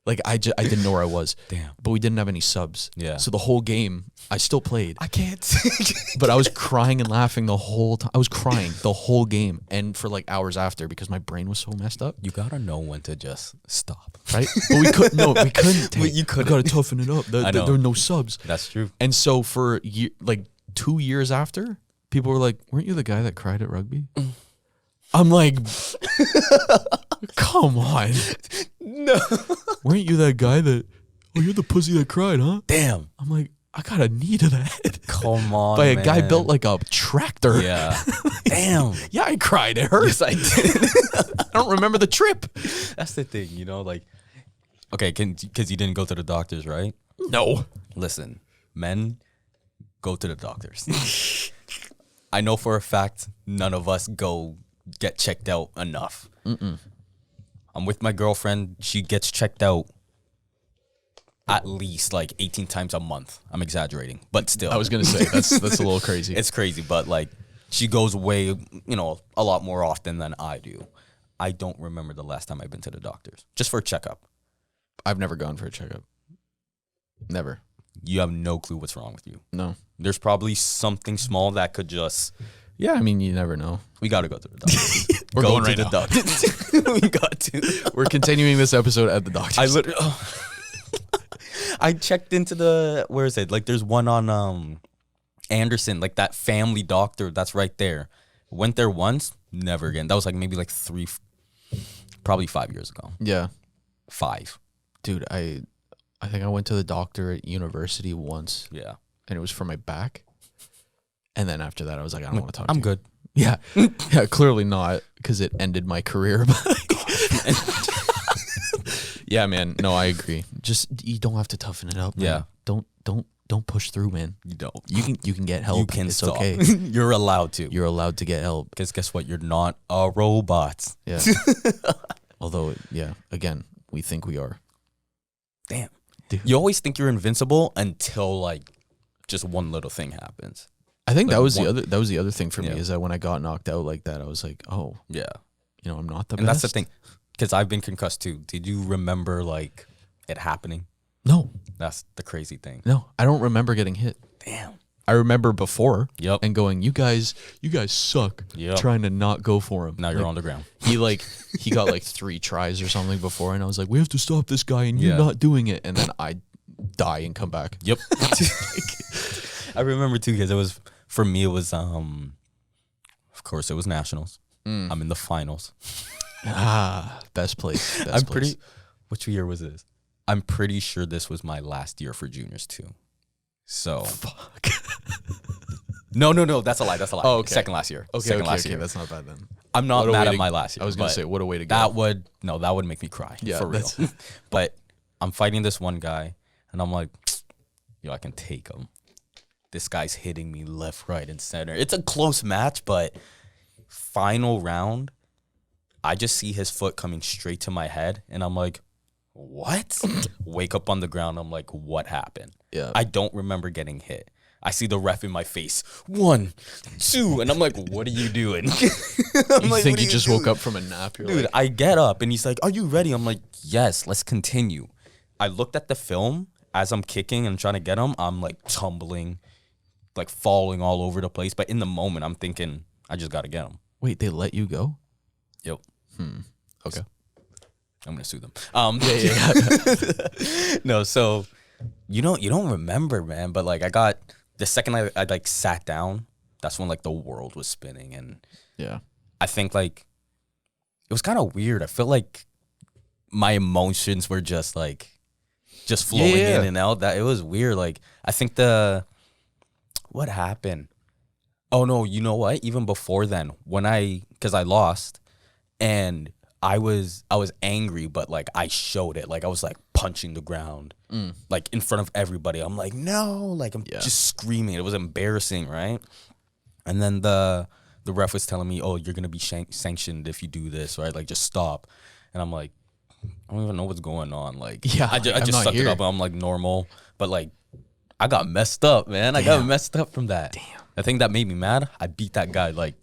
Like I didn't know where I was. Damn. But we didn't have any subs. Yeah. So the whole game, I still played. I can't. But I was crying and laughing the whole time. I was crying the whole game and for like hours after because my brain was so messed up. You gotta know when to just stop. Right? But we couldn't. No, we couldn't. But you couldn't. We gotta toughen it up. I know. There were no subs. That's true. And so for like 2 years after, people were like, "Weren't you the guy that cried at rugby?" I'm like, come on. No. Weren't you that guy that, oh, you're the pussy that cried, huh? Damn. I'm like, I got a knee to the head. Come on, By a man. guy built like a tractor. Yeah. Damn. Yeah, I cried. It hurt. Yes, I did. I don't remember the trip. That's the thing, like, okay, because you didn't go to the doctors, right? No. Listen, men, go to the doctors. I know for a fact none of us go get checked out enough. I'm with my girlfriend. She gets checked out at least like 18 times a month. I'm exaggerating, but still. I was going to say, that's a little crazy. It's crazy, but like she goes way, a lot more often than I do. I don't remember the last time I've been to the doctors, just for a checkup. I've never gone for a checkup. Never. You have no clue what's wrong with you. No. There's probably something small that could just... Yeah, I mean, you never know. We got to go to the doctor. We're go going to right the now. doctor. We got to. We're continuing this episode at the doctor's. I literally... I checked into the... Where is it? Like, there's one on Anderson, like that family doctor that's right there. Went there once, never again. That was like maybe like probably 5 years ago. Yeah. 5. Dude, I think I went to the doctor at university once. Yeah. And it was for my back. And then after that, I was like, I don't want to talk to I'm you. good. Yeah. Yeah, clearly not, because it ended my career. Yeah, man. No, I agree. Just, you don't have to toughen it up, man. Yeah. Don't push through, man. You don't. You can get help. You can It's stop. okay. You're allowed to. You're allowed to get help. Because guess what? You're not a robot. Yeah. Although, yeah, again, we think we are. Damn. Dude. You always think you're invincible until like just one little thing happens. I think Like that was the other thing for me Yeah. is that when I got knocked out like that, I was like, oh, Yeah. I'm not the And best. that's the thing. Because I've been concussed too. Did you remember like it happening? No, That's the crazy thing. no, I don't remember getting hit. Damn. I remember before Yep. and going, you guys suck. Yep. Trying to not go for him. Now you're Like, on the ground. he got like 3 tries or something before, and I was like, we have to stop this guy, and you're Yeah. not doing it. And then I die and come back. Yep. I remember too because it was for me. It was of course it was nationals. I'm in the finals. Best place. Best I'm place. pretty. Which year was this? I'm pretty sure this was my last year for juniors too. So Fuck. no, that's a lie. That's a lie. Oh, okay. Second last year. Okay, Second okay, last okay. year. That's not bad then. I'm not What a mad way at to- my last year. I was gonna but say, what a way to go. that would make me cry. Yeah, for real. that's- But I'm fighting this one guy, and I'm like, yo, I can take him. This guy's hitting me left, right, and center. It's a close match, but final round, I just see his foot coming straight to my head, and I'm like, what? Wake up on the ground. I'm like, what happened? Yeah. I don't remember getting hit. I see the ref in my face. 1, 2, and I'm like, what are you doing? I'm You like, think "What you are just doing?" woke up from a nap? You're Dude, like, I get up and he's like, are you ready? I'm like, yes, let's continue. I looked at the film as I'm kicking and trying to get him. I'm like tumbling, like falling all over the place. But in the moment, I'm thinking, I just got to get him. wait, they let you go? Yep. Okay. I'm going to sue them. Yeah. No, so you don't remember, man. But like the second I like sat down, that's when like the world was spinning. And Yeah. I think like it was kind of weird. I felt like my emotions were just flowing Yeah. in and out. That it was weird. Like I think what happened? Oh no, you know what? Even before then, because I lost, and I was angry, but like I showed it. Like I was like punching the ground, like in front of everybody. I'm like, no, like I'm just screaming. It was embarrassing, right? And then the the ref was telling me, oh, you're gonna be sanctioned if you do this, right? Like, just stop. And I'm like, I don't even know what's going on. Like, Yeah, I just not sucked here. it up. I'm like normal, but like, I got messed up, man. I got messed up from that. Damn. The thing that made me mad, I beat that guy like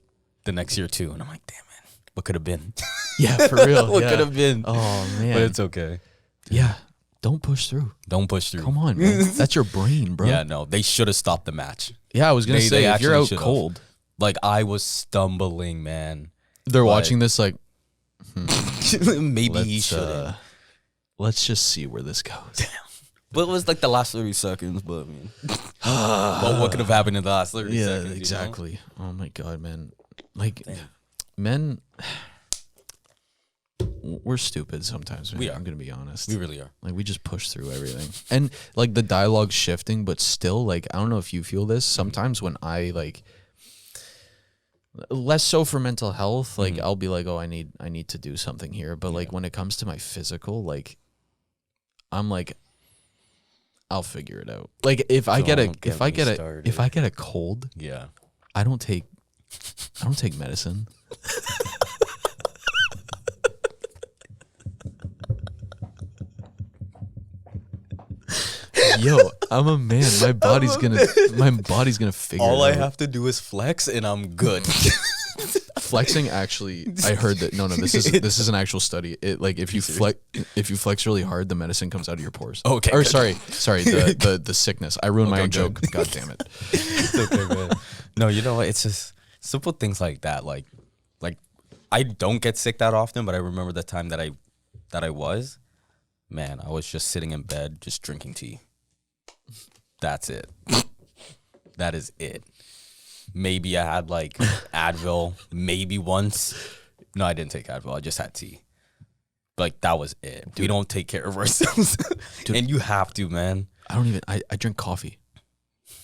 the next year too, and I'm like, damn, man, what could have been? Yeah, for real. What yeah. could have been? Oh man. But it's okay. Yeah. Don't push through. Don't push through. Come on, man. That's your brain, bro. Yeah, no, they should have stopped the match. Yeah, I was gonna say, if you're actually out should've. cold, Like, I was stumbling, man. they're watching this like, Maybe he should. let's just see where this goes. But it was like the last 30 seconds. But I mean, well, what could have happened in the last 30 Yeah, seconds? exactly. You know? Oh my god, man. Like, men, we're stupid sometimes. Man. We are. I'm gonna be honest. We really are. Like, we just push through everything, and like the dialogue's shifting, but still, like, I don't know if you feel this. Sometimes when I like, less so for mental health, like I'll be like, oh, I need to do something here. But like when it comes to my physical, like, I'm like, I'll figure it out. Like if I get a cold, Yeah. I don't take medicine. Yo, I'm a man. My body's gonna figure All it I out. have to do is flex, and I'm good. Flexing, actually, I heard that. No, this is an actual study. It, like, if you flex really hard, the medicine comes out of your pores. Okay, Or good. sorry, the sickness. I ruined my own good. joke. God damn it. It's okay, man. No, you know what? It's just simple things like that. Like I don't get sick that often, but I remember the time that I was, man, I was just sitting in bed, just drinking tea. That's it. That is it. Maybe I had like Advil, maybe once. No, I didn't take Advil. I just had tea. Like, that was it. Dude. We don't take care of ourselves. And you have to, man. I drink coffee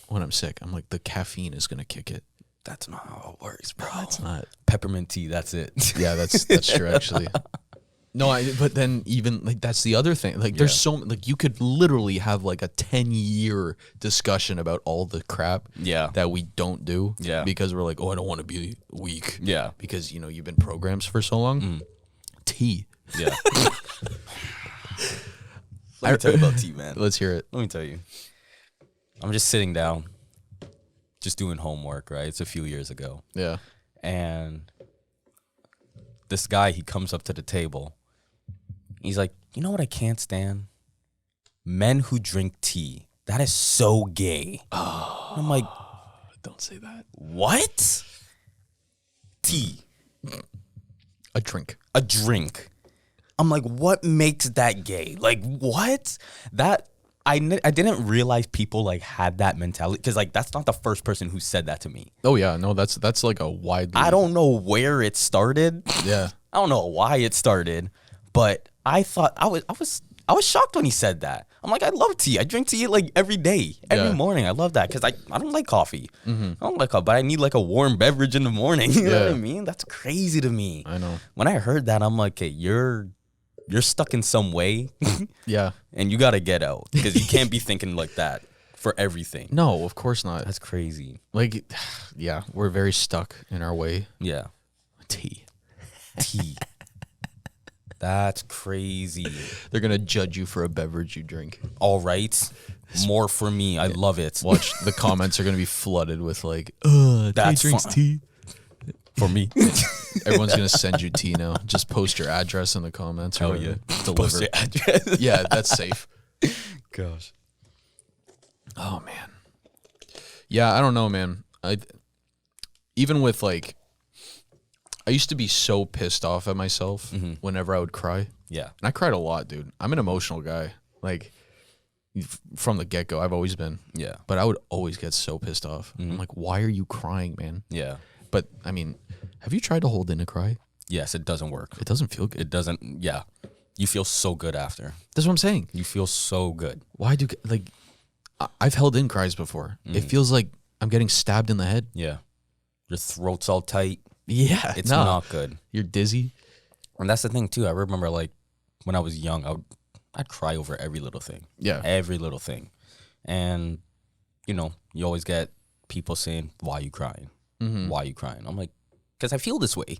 when I'm sick. I'm like, the caffeine is going to kick it. That's not how it works, bro. It's not. Peppermint tea, that's it. Yeah, that's true, actually. No, but then even like that's the other thing. Like there's so like you could literally have like a 10-year discussion about all the crap that we don't do. Yeah. Because we're like, oh, I don't want to be weak. Yeah. Because you've been programmed for so long. Tea. Yeah. Let me tell you about tea, man. Let's hear it. Let me tell you. I'm just sitting down, just doing homework, right? It's a few years ago. Yeah. And this guy, he comes up to the table. He's like, you know what I can't stand? Men who drink tea. That is so gay. Oh. I'm like, don't say that. What? Tea. A drink. A drink. I'm like, what makes that gay? Like, what? That I didn't realize people like had that mentality, because like that's not the first person who said that to me. Oh yeah, no, that's like a widely. I don't know where it started. Yeah. I don't know why it started, but I thought I was shocked when he said that. I'm like, I love tea. I drink tea like every day, every morning. I love that because I don't like coffee. I don't like coffee, but I need like a warm beverage in the morning. You know what I mean? That's crazy to me. I know. When I heard that, I'm like, hey, you're stuck in some way. Yeah. And you got to get out, because you can't be thinking like that for everything. No, of course not. That's crazy. Like, yeah, we're very stuck in our way. Yeah. Tea. That's crazy. They're going to judge you for a beverage you drink. All right. More for me. I love it. Watch, the comments are going to be flooded with like, Taye That's drinks fun. tea. For me. Everyone's going to send you tea now. Just post your address in the comments. Hell or yeah. Deliver. Post your address. Yeah, that's safe. Gosh. Oh, man. Yeah, I don't know, man. Even with like, I used to be so pissed off at myself whenever I would cry. Yeah. And I cried a lot, dude. I'm an emotional guy. Like, from the get-go, I've always been. Yeah. But I would always get so pissed off. I'm like, why are you crying, man? Yeah. But, I mean, have you tried to hold in a cry? Yes, it doesn't work. It doesn't feel good. It doesn't. Yeah. You feel so good after. That's what I'm saying. You feel so good. Why do, like, I've held in cries before. It feels like I'm getting stabbed in the head. Yeah. Your throat's all tight. Yeah. It's not good. You're dizzy. And that's the thing, too. I remember, like, when I was young, I'd cry over every little thing. Yeah. Every little thing. And, you always get people saying, why are you crying? Why are you crying? I'm like, because I feel this way.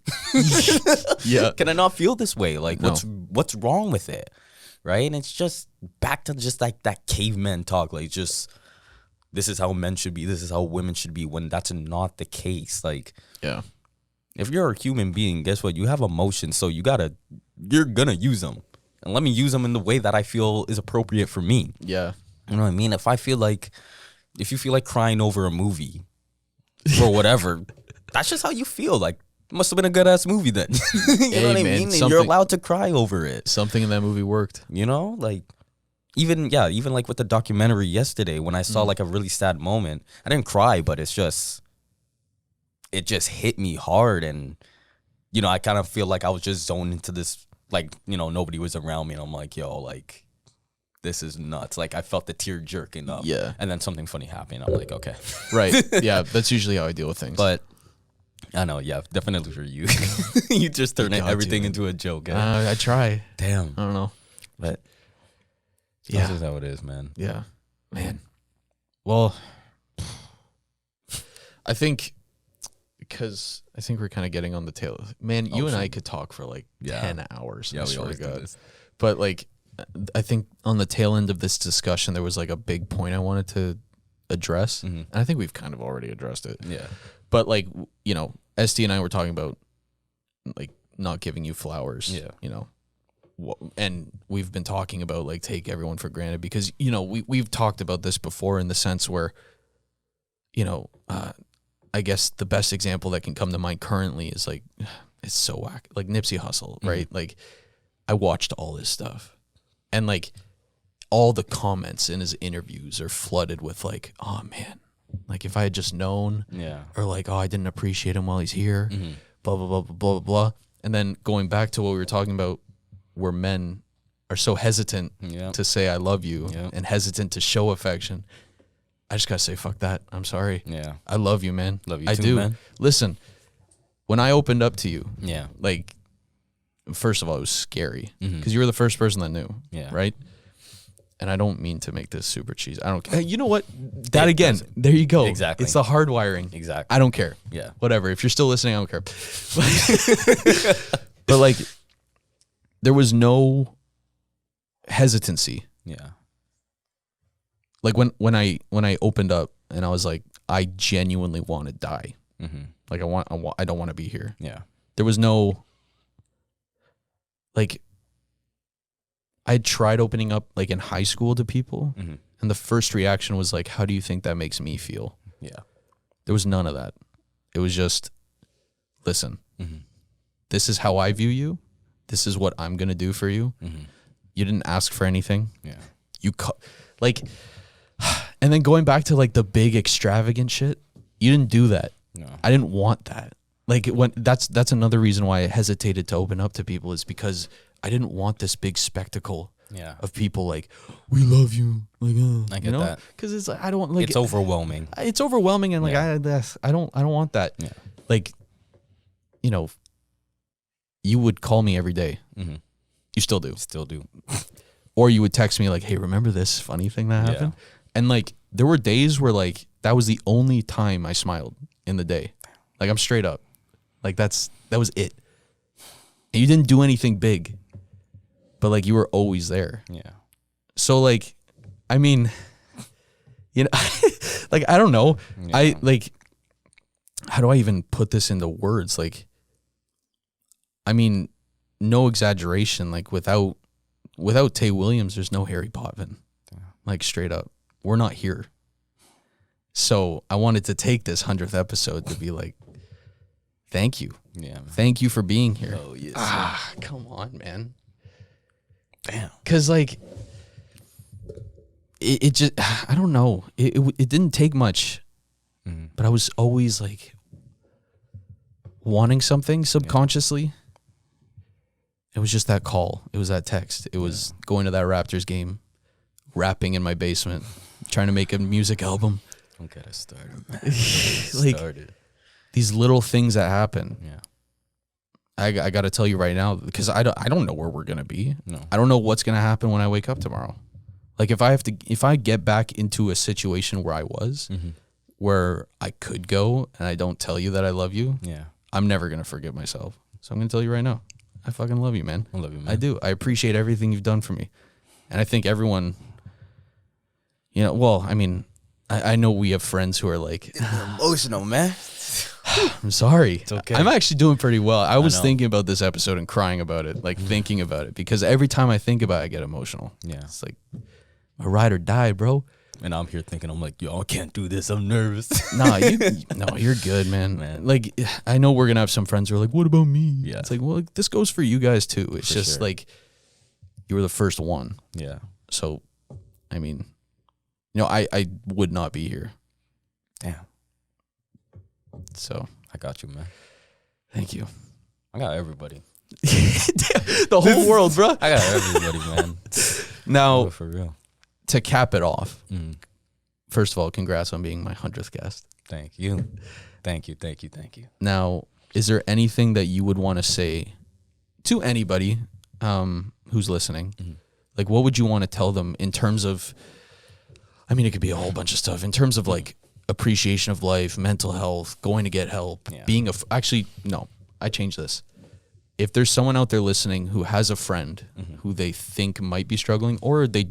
Yeah. Can I not feel this way? Like, No. what's wrong with it? Right? And it's just back to just like that caveman talk. Like, just this is how men should be. This is how women should be. When that's not the case. Like, Yeah. if you're a human being, guess what? You have emotions, so you're gonna use them. And let me use them in the way that I feel is appropriate for me. Yeah. You know what I mean? If you feel like crying over a movie or whatever, that's just how you feel. Like, it must have been a good ass movie then. You know what I man, mean? And you're allowed to cry over it. Something in that movie worked. You know, like even like with the documentary yesterday, when I saw like a really sad moment, I didn't cry, but it just hit me hard. And, you know, I kind of feel like I was just zoned into this, like, you know, nobody was around me. And I'm like, yo, like, this is nuts. Like, I felt the tear jerking up. Yeah. And then something funny happened. I'm like, okay. Right. Yeah. That's usually how I deal with things. But I know, yeah, definitely for you. You just turn everything into a joke. Eh? I try. Damn. I don't know. But Yeah. this is how it is, man. Yeah. Man. Well, I think because I think we're kind of getting on the tail. Man, you and I could talk for like 10 hours. Yeah, I we swear always to do God. this. But like, I think on the tail end of this discussion, there was like a big point I wanted to address. And I think we've kind of already addressed it. Yeah. But like, you know, SD and I were talking about like not giving you flowers. Yeah. You know, and we've been talking about like take everyone for granted because, you know, we've talked about this before in the sense where, you know, I guess the best example that can come to mind currently is like, it's so whack, like Nipsey Hussle, right? Like I watched all this stuff and like all the comments in his interviews are flooded with like, oh man, like if I had just known, or like, oh, I didn't appreciate him while he's here, blah, blah, blah, blah, blah, blah. And then going back to what we were talking about, where men are so hesitant to say I love you and hesitant to show affection. I just gotta say, fuck that. I'm sorry. Yeah. I love you, man. Love you I too, do. man. Listen, when I opened up to you, Yeah. like, first of all, it was scary because you were the first person that knew. Yeah. Right. And I don't mean to make this super cheesy. I don't care. You know what? That again, there you go. Exactly. It's the hardwiring. Exactly. I don't care. Yeah. Whatever. If you're still listening, I don't care. But like, there was no hesitancy. Yeah. Like when I opened up and I was like, I genuinely want to die. Like I don't want to be here. Yeah. There was no, like, I had tried opening up like in high school to people, and the first reaction was like, how do you think that makes me feel? Yeah. There was none of that. It was just, listen, this is how I view you. This is what I'm going to do for you. You didn't ask for anything. Yeah. Like, and then going back to like the big extravagant shit, you didn't do that. No. I didn't want that. Like when that's another reason why I hesitated to open up to people is because I didn't want this big spectacle of people like, we love you. Like, I get that. Because it's like, I don't like It's overwhelming. It's overwhelming. And like, I don't want that. Yeah. Like, you know, you would call me every day. You still do. Still do. Or you would text me like, hey, remember this funny thing that happened? And like, there were days where like, that was the only time I smiled in the day. Like, I'm straight up. Like, that was it. And you didn't do anything big, but like, you were always there. Yeah. So like, I mean, you know, like, I don't know. Yeah. I like, how do I even put this into words? Like, I mean, no exaggeration. Like without Taye Williams, there's no Harry Potvin. Like straight up, we're not here. So I wanted to take this 100th episode to be like, thank you. Yeah. Man. Thank you for being here. Oh yes. Come on, man. Damn. Cause like, it just, I don't know. It didn't take much, but I was always like wanting something subconsciously. It was just that call. It was that text. It was going to that Raptors game, rapping in my basement, trying to make a music album. Don't get us started, man. Like these little things that happen. Yeah. I got to tell you right now, because I don't know where we're gonna be. No. I don't know what's gonna happen when I wake up tomorrow. Like if I get back into a situation where I was, where I could go and I don't tell you that I love you. Yeah. I'm never going to forgive myself. So I'm going to tell you right now, I fucking love you, man. I love you, man. I do. I appreciate everything you've done for me. And I think everyone, well, I mean, I know we have friends who are like, emotional, man. I'm sorry. It's okay. I'm actually doing pretty well. I was thinking about this episode and crying about it, like thinking about it, because every time I think about it, I get emotional. Yeah. It's like, my ride or die, bro. And I'm here thinking, I'm like, yo, I can't do this. I'm nervous. You're good, man. Like, I know we're going to have some friends who are like, what about me? Yeah. It's like, well, this goes for you guys too. It's just like, you were the first one. Yeah. So, I mean, I would not be here. Yeah. So. I got you, man. Thank you. I got everybody. The whole world, bro. I got everybody, man. Now, for real. To cap it off, first of all, congrats on being my 100th guest. Thank you. Thank you. Now, is there anything that you would want to say to anybody who's listening? Like, what would you want to tell them in terms of, I mean, it could be a whole bunch of stuff, in terms of like appreciation of life, mental health, going to get help, being actually, no, I changed this. If there's someone out there listening who has a friend who they think might be struggling, or they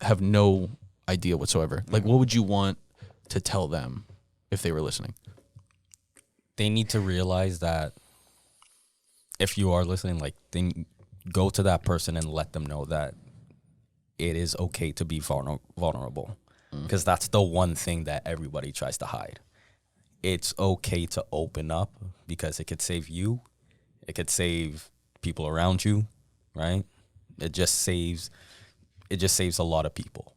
have no idea whatsoever, like what would you want to tell them if they were listening? They need to realize that if you are listening, like, then go to that person and let them know that it is okay to be vulnerable, because that's the one thing that everybody tries to hide. It's okay to open up, because it could save you, it could save people around you, right? It just saves a lot of people.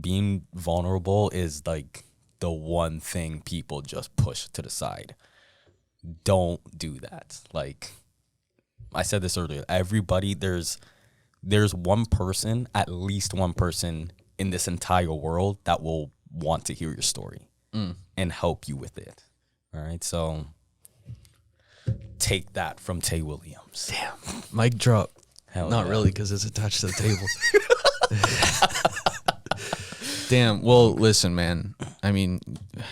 Being vulnerable is like the one thing people just push to the side. Don't do that. Like I said this earlier, everybody, there's one person, at least one person in this entire world that will want to hear your story and help you with it. All right. So take that from Taye Williams. Damn. Mic drop. Hell Not yeah. really, because it's attached to the table. Damn. Well, listen, man. I mean,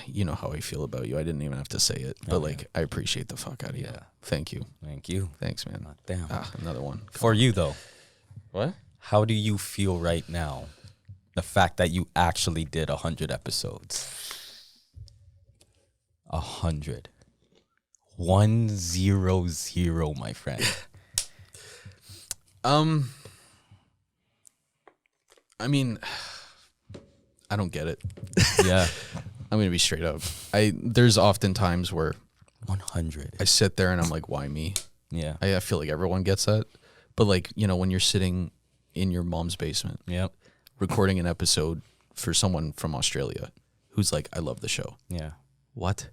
you know how I feel about you. I didn't even have to say it, but like, I appreciate the fuck out of you. Yeah. Thank you. Thank you. Thanks, man. Damn. Another one. For you though, What? how do you feel right now? The fact that you actually did 100 episodes. 100. 100, my friend. I mean, I don't get it. Yeah. I'm gonna be straight up. There's often times where 100. I sit there and I'm like, why me? Yeah. I feel like everyone gets that. But like, when you're sitting in your mom's basement, Yep. recording an episode for someone from Australia who's like, I love the show. Yeah. What?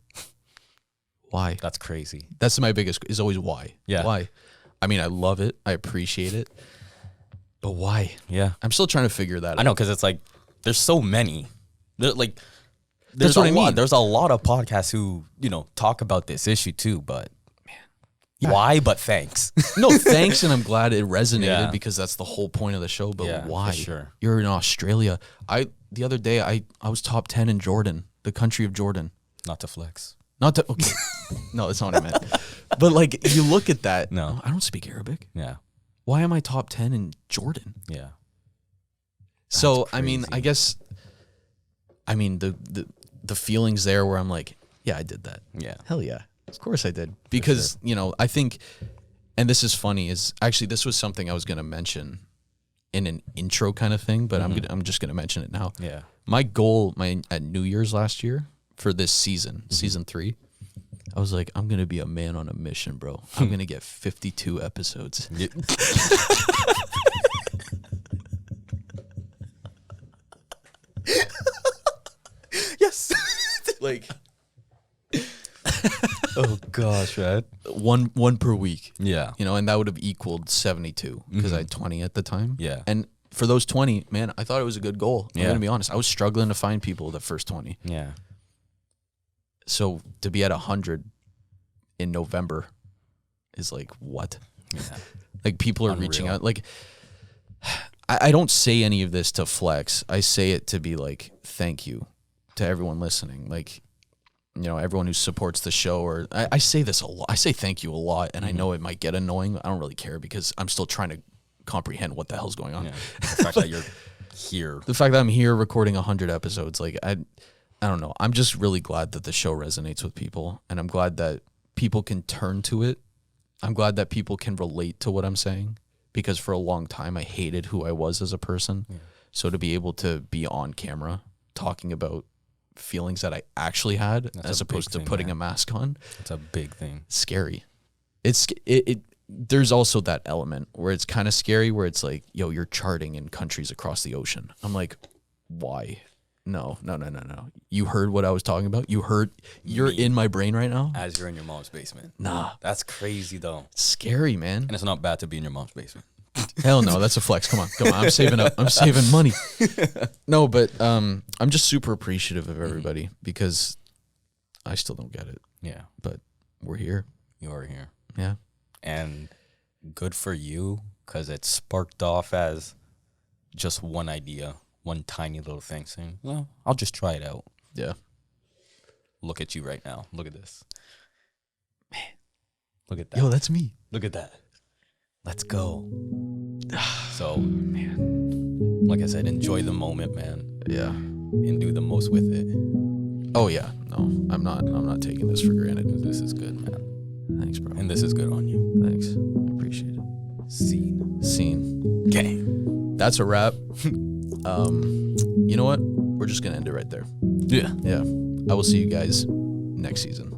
Why? That's crazy. That's my biggest, is always why. Yeah. Why? I mean, I love it. I appreciate it. But why? Yeah. I'm still trying to figure that out. I know, because it's like, there's so many. There's That's what I mean. There's a lot of podcasts who, talk about this issue too, but why? But thanks. No, thanks, and I'm glad it resonated Yeah. because that's the whole point of the show. But Yeah, why? for sure. You're in Australia. The other day I was top 10 in Jordan, the country of Jordan. Not to flex. Not to okay. No, that's not what I meant. But like, you look at that. No. I don't speak Arabic. Yeah. Why am I top 10 in Jordan? Yeah. So That's I mean, crazy. I guess, the feelings there where I'm like, yeah, I did that. Yeah. Hell yeah. Of course I did. Because, I think, and this is funny, is actually this was something I was going to mention in an intro kind of thing, but I'm just going to mention it now. Yeah. My goal at New Year's last year for this season, season 3, I was like, I'm going to be a man on a mission, bro. I'm going to get 52 episodes. Yeah. Yes. Like, Oh gosh, man. one per week. Yeah. And that would have equaled 72 because I had 20 at the time. Yeah. And for those 20, man, I thought it was a good goal. I'm Yeah. going to be honest. I was struggling to find people the first 20. Yeah. So to be at 100 in November is like, what? Yeah. Like, people are Unreal. reaching out. Like, I don't say any of this to flex. I say it to be like, thank you to everyone listening. Like, you know, everyone who supports the show, or I say this a lot. I say thank you a lot, and I know it might get annoying. I don't really care because I'm still trying to comprehend what the hell's going on. Yeah. The fact that you're here. The fact that I'm here recording 100 episodes, like I don't know. I'm just really glad that the show resonates with people, and I'm glad that people can turn to it. I'm glad that people can relate to what I'm saying, because for a long time I hated who I was as a person. Yeah. So to be able to be on camera talking about feelings that I actually had, as opposed to putting a mask on, that's a big thing. Scary. There's also that element where it's kind of scary, where it's like, yo, you're charting in countries across the ocean. I'm like, why? No. You heard what I was talking about? You're in my brain right now? As you're in your mom's basement. Nah. That's crazy, though. It's scary, man. And it's not bad to be in your mom's basement. Hell no, that's a flex. Come on. I'm saving up. I'm saving money. No, but I'm just super appreciative of everybody, because I still don't get it. Yeah. But we're here. You are here. Yeah. And good for you, because it sparked off as just one idea, one tiny little thing, saying, well, I'll just try it out. Yeah. Look at you right now. Look at this. Man. Look at that. Yo, that's me. Look at that. Let's go. So, man, like I said, enjoy the moment, man. Yeah. And do the most with it. Oh yeah. No, I'm not taking this for granted. This is good, man. Thanks, bro. And this is good on you. Thanks. I appreciate it. Scene. Gang. That's a wrap. You know what? We're just gonna end it right there. Yeah. Yeah. I will see you guys next season.